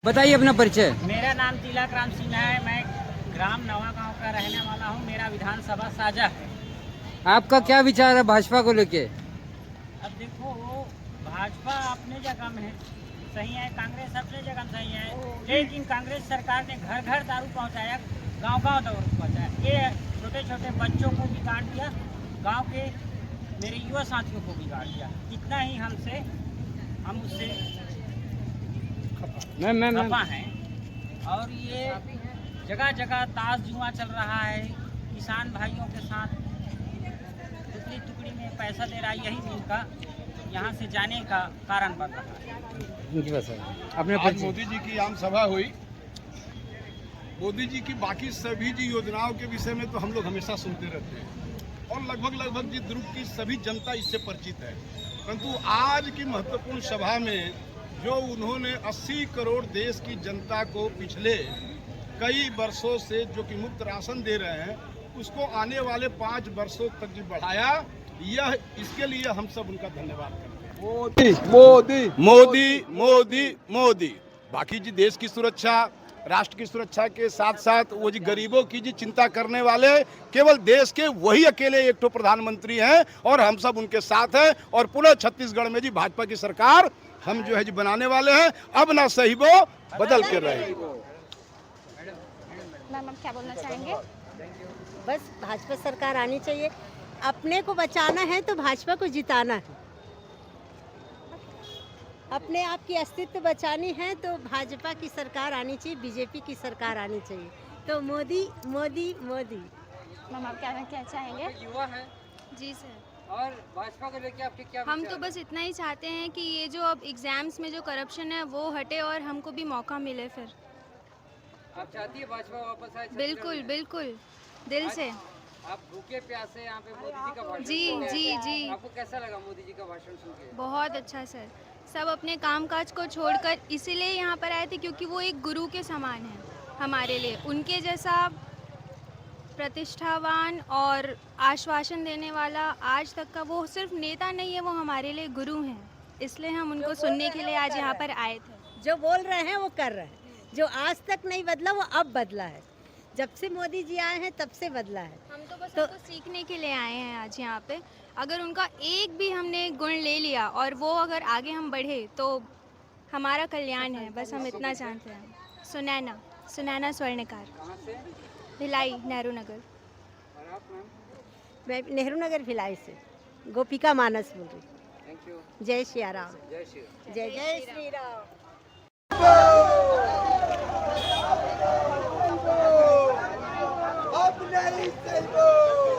बताइए अपना परिचय। मेरा नाम तिलक राम सिंह है। मैं ग्राम नवा गांव का रहने वाला हूं। मेरा विधानसभा साझा है। आपका क्या विचार है भाजपा को लेके? अब देखो, भाजपा अपने जगह में है, सही है। कांग्रेस अपने जगह में सही है, लेकिन कांग्रेस सरकार ने घर घर दारू पहुंचाया, गांव गांव दारू पहुंचाया। ये छोटे छोटे बच्चों को बिगाड़ दिया, गांव के मेरे युवा साथियों को बिगाड़ दिया। इतना ही हम उससे खफा हैं। और ये जगह जगह ताश जुआ चल रहा है, किसान भाइयों के साथ टुकड़ी टुकड़ी में पैसा दे रहा है। यही इनका यहाँ से जाने का कारण बन रहा है। अपने आज मोदी जी की आम सभा हुई। मोदी जी की बाकी सभी जी योजनाओं के विषय में तो हम लोग हमेशा सुनते रहते हैं और लगभग जी दुर्ग की सभी जनता इससे परिचित है। परंतु आज की महत्वपूर्ण सभा में जो उन्होंने 80 करोड़ देश की जनता को पिछले कई वर्षों से जो कि मुफ्त राशन दे रहे हैं, उसको आने वाले 5 वर्षों तक जो बढ़ाया, यह इसके लिए हम सब उनका धन्यवाद करते हैं। मोदी मोदी मोदी मोदी मोदी। बाकी जी देश की सुरक्षा, राष्ट्र की सुरक्षा के साथ साथ वो जी गरीबों की जी चिंता करने वाले केवल देश के वही अकेले एक तो प्रधानमंत्री हैं और हम सब उनके साथ हैं। और पुनः छत्तीसगढ़ में जी भाजपा की सरकार हम जो है जी बनाने वाले हैं। अब ना सही वो बदल के रहे। मैम आप क्या बोलना चाहेंगे? बस भाजपा सरकार आनी चाहिए। अपने को बचाना है तो भाजपा को जिताना है। अपने आप की अस्तित्व बचानी है तो भाजपा की सरकार आनी चाहिए, बीजेपी की सरकार आनी चाहिए। तो मोदी मोदी मोदी। मैम आप क्या चाहेंगे? युवा है जी सर। और भाजपा को लेके आपके क्या हम विचार तो बस इतना ही चाहते हैं कि ये जो अब एग्जाम्स में जो करप्शन है वो हटे और हमको भी मौका मिले। फिर आप चाहती है भाजपा वापस आए? बिल्कुल बिल्कुल, दिल से। आप भूखे प्यासे यहाँ पे मोदी जी का भाषण जी सुन रहे जी हैं। जी, आपको कैसा लगा मोदी जी का भाषण सुन के? बहुत अच्छा सर। सब अपने कामकाज को छोड़कर इसीलिए यहाँ पर आए थे क्योंकि वो एक गुरु के समान है हमारे लिए। उनके जैसा प्रतिष्ठावान और आश्वासन देने वाला आज तक का वो सिर्फ नेता नहीं है, वो हमारे लिए गुरु हैं। इसलिए हम उनको सुनने के लिए आज यहाँ पर आए थे। जो बोल रहे हैं वो कर रहे हैं। जो आज तक नहीं बदला वो अब बदला है। जब से मोदी जी आए हैं तब से बदला है। हम तो बस उनको सीखने के लिए आए हैं आज यहाँ पे। अगर उनका एक भी हमने गुण ले लिया और वो अगर आगे हम बढ़े तो हमारा कल्याण है। बस हम इतना जानते हैं। सुनैना स्वर्णकार, कहाँ से? भिलाई, नेहरू नगर। और आप मैम? मैं नेहरू नगर भिलाई से गोपिका मानस बोल रही। Thank you. जय श्री राम। जय श्री राम। जय जय श्री राम। अब नहीं सही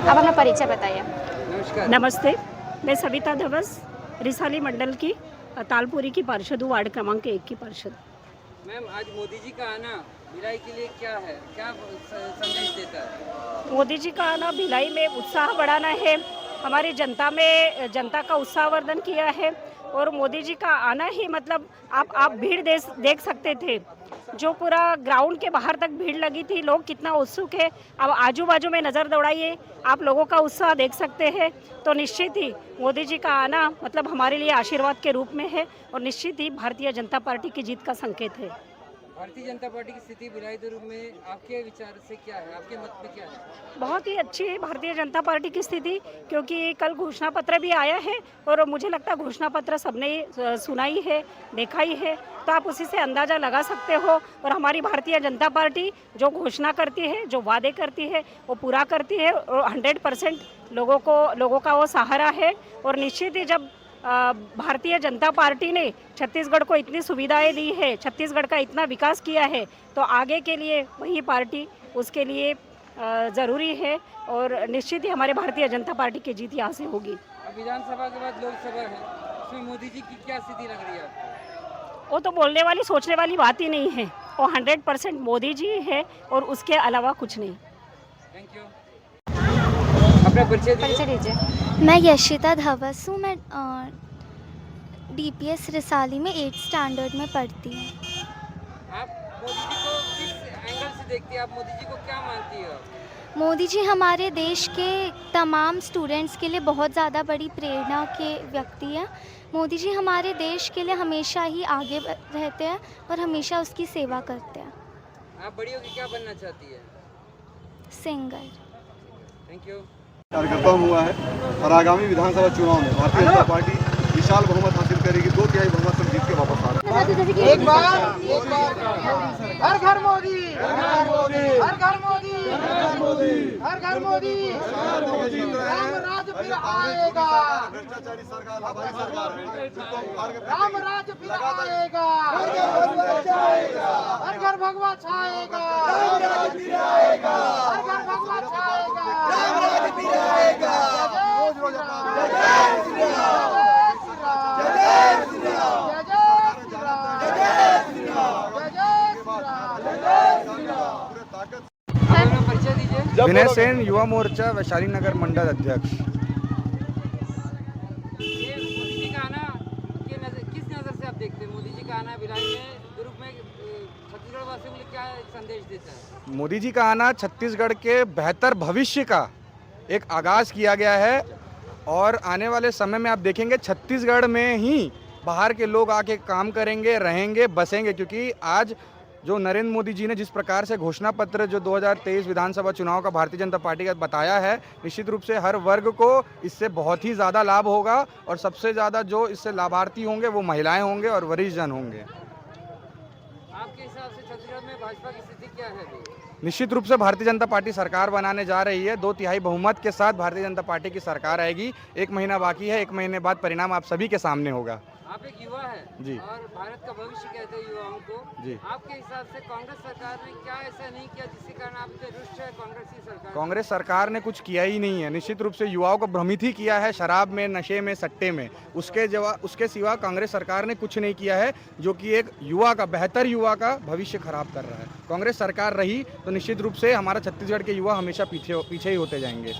अब अपना परिचय बताइए। नमस्कार। नमस्ते, मैं सविता धवस, रिसाली मंडल की तालपुरी की पार्षद हूँ, वार्ड क्रमांक 1 की पार्षद। मैम, आज मोदी जी का आना भिलाई के लिए क्या है, क्या संदेश देता है? मोदी जी का आना भिलाई में उत्साह बढ़ाना है, हमारी जनता में जनता का उत्साहवर्धन किया है। और मोदी जी का आना ही मतलब आप भीड़ देख सकते थे, जो पूरा ग्राउंड के बाहर तक भीड़ लगी थी, लोग कितना उत्सुक है। अब आजू बाजू में नज़र दौड़ाइए, आप लोगों का उत्साह देख सकते हैं। तो निश्चित ही मोदी जी का आना मतलब हमारे लिए आशीर्वाद के रूप में है और निश्चित ही भारतीय जनता पार्टी की जीत का संकेत है। भारतीय जनता पार्टी की स्थिति भिलाई दुर्ग में आपके विचार से क्या है, आपके मत में क्या है? बहुत ही अच्छी है भारतीय जनता पार्टी की स्थिति, क्योंकि कल घोषणा पत्र भी आया है और मुझे लगता है घोषणा पत्र सबने सुनाई है, देखा ही है, तो आप उसी से अंदाज़ा लगा सकते हो। और हमारी भारतीय जनता पार्टी जो घोषणा करती है, जो वादे करती है, वो पूरा करती है और 100% लोगों का वो सहारा है। और निश्चित ही जब भारतीय जनता पार्टी ने छत्तीसगढ़ को इतनी सुविधाएं दी है, छत्तीसगढ़ का इतना विकास किया है, तो आगे के लिए वही पार्टी उसके लिए ज़रूरी है और निश्चित ही हमारे भारतीय जनता पार्टी की जीत यहाँ से होगी। अब विधानसभा के बाद लोकसभा है, उसमें मोदी जी की क्या स्थिति लग रही है आपको? वो तो बोलने वाली सोचने वाली बात ही नहीं है, वो 100% मोदी जी है और उसके अलावा कुछ नहीं। Thank you. अपना परिचय दीजिए। मैं यशिता धवस हूँ। मैं DPS रिसाली में 8th स्टैंडर्ड में पढ़ती हूँ। आप मोदी जी को किस एंगल से देखती हैं? आप मोदी जी को क्या मानती हो? मोदी जी हमारे देश के तमाम स्टूडेंट्स के लिए बहुत ज़्यादा बड़ी प्रेरणा के व्यक्ति हैं। मोदी जी हमारे देश के लिए हमेशा ही आगे रहते हैं और हमेशा उसकी सेवा करते हैं। आप बड़ी होकर क्या बनना चाहती है? सिंगर। Thank you. कार्यकर्ता हुआ है और आगामी विधानसभा चुनाव में भारतीय जनता पार्टी विशाल बहुमत हासिल करेगी, 2/3 बहुमत से जीत के वापस आ रहा है। एक बार हर घर मोदी, हर घर मोदी, हर घर मोदी, हर घर मोदी, राम राज फिर आएगा, भ्रष्टाचारी सरकार हमारी सरकार है। राम राज फिर आएगा, हर घर भगवा छाएगा, हर घर भगवा छाएगा, राम राज फिर आएगा। विनय सेन, युवा मोर्चा वैशाली नगर मंडल अध्यक्ष। ये मोदी जी का आना किस नज़र से आप देखते हैं? मोदी जी का आना भिलाई में दुर्ग में छत्तीसगढ़ वासियों के लिए क्या संदेश देता है? मोदी जी का आना छत्तीसगढ़ के बेहतर भविष्य का एक आगाज़ किया गया है और आने वाले समय में आप देखेंगे छत्तीसगढ़ में ही बाहर के लोग आके काम करेंगे, रहेंगे, बसेंगे, क्योंकि आज जो नरेंद्र मोदी जी ने जिस प्रकार से घोषणा पत्र जो 2023 विधानसभा चुनाव का भारतीय जनता पार्टी का बताया है, निश्चित रूप से हर वर्ग को इससे बहुत ही ज़्यादा लाभ होगा और सबसे ज़्यादा जो इससे लाभार्थी होंगे वो महिलाएं होंगे और वरिष्ठ जन होंगे। आपके हिसाब से छत्तीसगढ़ में भाजपा की स्थिति क्या है? निश्चित रूप से भारतीय जनता पार्टी सरकार बनाने जा रही है। 2/3 बहुमत के साथ भारतीय जनता पार्टी की सरकार आएगी। 1 महीना बाकी है, 1 महीने बाद परिणाम आप सभी के सामने होगा। आप एक युवा है जी और भारत का भविष्य कहते हैं युवाओं को जी। आपके हिसाब से कांग्रेस सरकार ने क्या ऐसा नहीं किया जिसके कारण आप इतने रुष्ट है कांग्रेस की सरकार? कांग्रेस सरकार ने कुछ किया ही नहीं है। निश्चित रूप से युवाओं को भ्रमित ही किया है शराब में, नशे में, सट्टे में। उसके सिवा कांग्रेस सरकार ने कुछ नहीं किया है, जो कि एक युवा का, बेहतर युवा का भविष्य खराब कर रहा है। कांग्रेस सरकार रही तो निश्चित रूप से हमारा छत्तीसगढ़ के युवा हमेशा पीछे ही होते जाएंगे। अब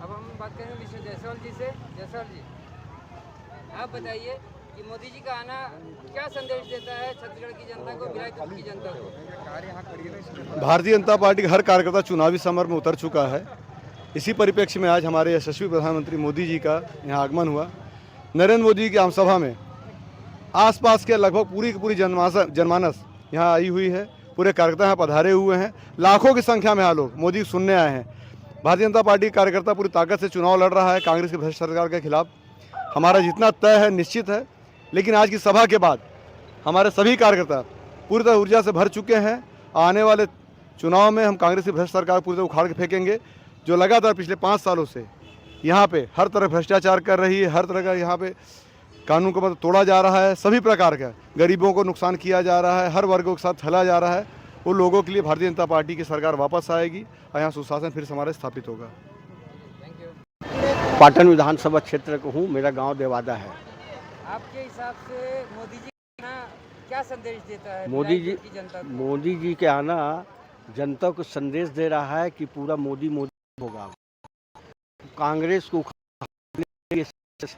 हम बात करेंगे मिस्टर जायसवाल जी से। जायसवाल जी, आप बताइए कि मोदी जी का आना क्या संदेश देता है छत्तीसगढ़ की जनता को, भिलाई दुर्ग की जनता को? भारतीय जनता पार्टी का हर कार्यकर्ता चुनावी समर में उतर चुका है। इसी परिप्रेक्ष्य में आज हमारे यशस्वी प्रधानमंत्री मोदी जी का यहाँ आगमन हुआ। नरेंद्र मोदी की आमसभा में आसपास के लगभग पूरी की पूरी जनमानस यहाँ आई हुई है। पूरे कार्यकर्ता यहाँ पधारे हुए हैं। लाखों की संख्या में यहाँ लोग मोदी सुनने आए हैं। भारतीय जनता पार्टी का कार्यकर्ता पूरी ताकत से चुनाव लड़ रहा है कांग्रेस की भ्रष्ट सरकार के खिलाफ। हमारा जितना तय है निश्चित है, लेकिन आज की सभा के बाद हमारे सभी कार्यकर्ता पूरी तरह ऊर्जा से भर चुके हैं। आने वाले चुनाव में हम कांग्रेस की भ्रष्ट सरकार पूरी तरह उखाड़ के फेंकेंगे, जो लगातार पिछले 5 सालों से यहाँ पे हर तरह भ्रष्टाचार कर रही है। हर तरह का यहाँ पे कानून को मतलब तोड़ा जा रहा है, सभी प्रकार का गरीबों को नुकसान किया जा रहा है, हर वर्गों के साथ छला जा रहा है। उन लोगों के लिए भारतीय जनता पार्टी की सरकार वापस आएगी और यहाँ सुशासन फिर से हमारा स्थापित होगा। पाटन विधानसभा क्षेत्र का हूँ। मेरा गांव देवादा है। आपके हिसाब से मोदी जी का आना क्या संदेश देता है मोदी जी की जनता को? मोदी जी के आना जनता को संदेश दे रहा है कि पूरा मोदी होगा। कांग्रेस को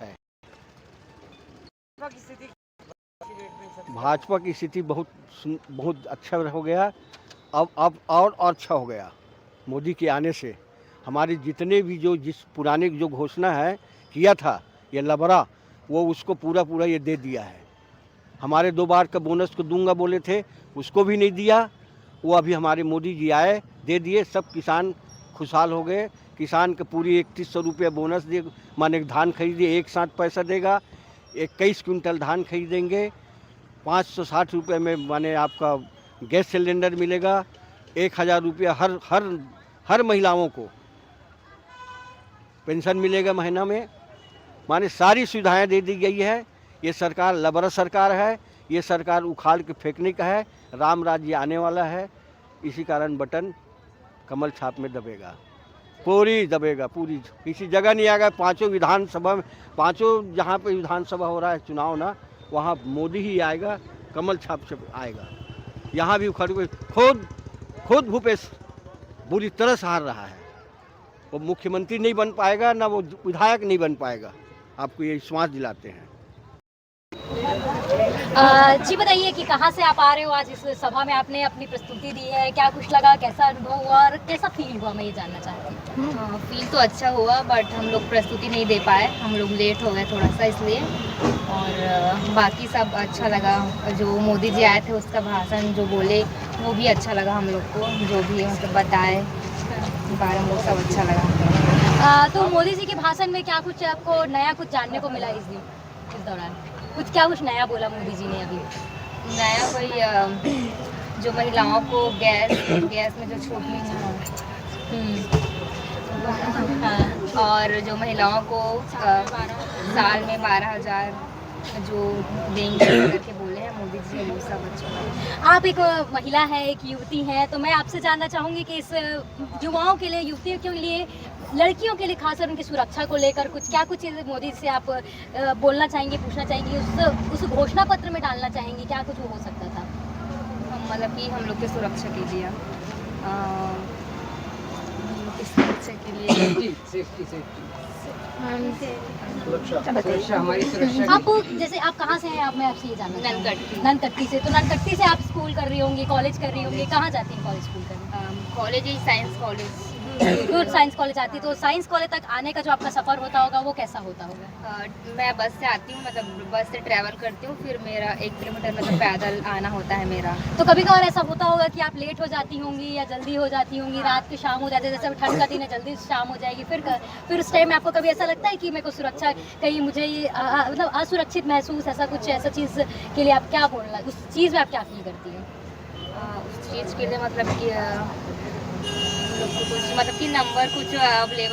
है। भाजपा की स्थिति बहुत अच्छा हो गया। अब और अच्छा हो गया मोदी के आने से। हमारे जितने भी जिस पुराने जो घोषणा है किया था ये लबरा, वो उसको पूरा ये दे दिया है। हमारे 2 बार का बोनस को दूंगा बोले थे, उसको भी नहीं दिया। वो अभी हमारे मोदी जी आए, दे दिए। सब किसान खुशहाल हो गए। किसान के पूरी 3100 रुपये बोनस दे, माने धान खरीदिए एक साथ पैसा देगा। 21 क्विंटल धान खरीदेंगे। 560 रुपये में माने आपका गैस सिलेंडर मिलेगा। 1000 रुपया हर महिलाओं को पेंशन मिलेगा महीना में। माने सारी सुविधाएं दे दी गई है। ये सरकार लबरा सरकार है। ये सरकार उखाड़ के फेंकने का है। राम राज्य आने वाला है। इसी कारण बटन कमल छाप में दबेगा, पूरी दबेगा। पूरी किसी जगह नहीं आएगा। 5 विधानसभा में, 5 जहाँ पे विधानसभा हो रहा है चुनाव ना, वहाँ मोदी ही आएगा, कमल छाप से आएगा। यहाँ भी उखड़ के खुद भूपेश बुरी तरह से हार रहा है। वो मुख्यमंत्री नहीं बन पाएगा, ना वो विधायक नहीं बन पाएगा। आपको ये विश्वास दिलाते हैं। जी बताइए कि कहाँ से आप आ रहे हो आज इस सभा में? आपने अपनी प्रस्तुति दी है, क्या कुछ लगा, कैसा अनुभव हुआ और कैसा फील हुआ, मैं ये जानना चाहती हूँ। फील तो अच्छा हुआ, बट हम लोग प्रस्तुति नहीं दे पाए। हम लोग लेट हो गए थोड़ा सा इसलिए। और बाकी सब अच्छा लगा। जो मोदी जी आए थे उसका भाषण जो बोले वो भी अच्छा लगा हम लोग को। जो भी मतलब बताए बारे में वो सब अच्छा लगा। तो मोदी जी के भाषण में क्या कुछ आपको नया कुछ जानने को मिला इस दौरान? क्या कुछ नया बोला मोदी जी ने अभी? नया कोई जो महिलाओं को गैस में जो छूट मिली और जो महिलाओं को साल में 12,000 जो देंगे करके बोले हैं मोदी जी, वो सब अच्छा। आप एक महिला है, एक युवती है, तो मैं आपसे जानना चाहूँगी कि इस युवाओं के लिए, युवतियों के लिए, लड़कियों के लिए खासकर उनकी सुरक्षा को लेकर क्या कुछ चीज़ें मोदी से आप बोलना चाहेंगी, पूछना चाहेंगी, उस घोषणा पत्र में डालना चाहेंगी? क्या कुछ हो सकता था? मतलब कि हम लोग की सुरक्षा के लिए हमारी सुरक्षा। आप जैसे आप कहाँ से हैं? आप मैं आपसे ये जानना ननकट्टी से। तो ननकट्टी से आप स्कूल कर रही होंगी, कॉलेज कर रही होंगी। कहाँ जाती हैं कॉलेज स्कूल करने? कॉलेज ही साइंस कॉलेज। दूर साइंस कॉलेज आती है। तो साइंस कॉलेज तक आने का जो आपका सफ़र होता होगा वो कैसा होता होगा? मैं बस से आती हूँ, मतलब बस से ट्रैवल करती हूँ। फिर मेरा 1 किलोमीटर मतलब पैदल आना होता है मेरा। तो कभी कभार ऐसा होता होगा कि आप लेट हो जाती होंगी या जल्दी हो जाती होंगी, रात की शाम हो जाती है, जैसे ठंड का दिन है जल्दी शाम हो जाएगी, फिर उस टाइम में आपको कभी ऐसा लगता है कि मेरे को सुरक्षा कहीं मुझे मतलब असुरक्षित महसूस, ऐसा चीज़ के लिए आप क्या बोलना, उस चीज़ में आप क्या फील करती हैं? उस चीज़ के लिए मतलब कि कुछ मतलब कि नंबर कुछ अवेलेबल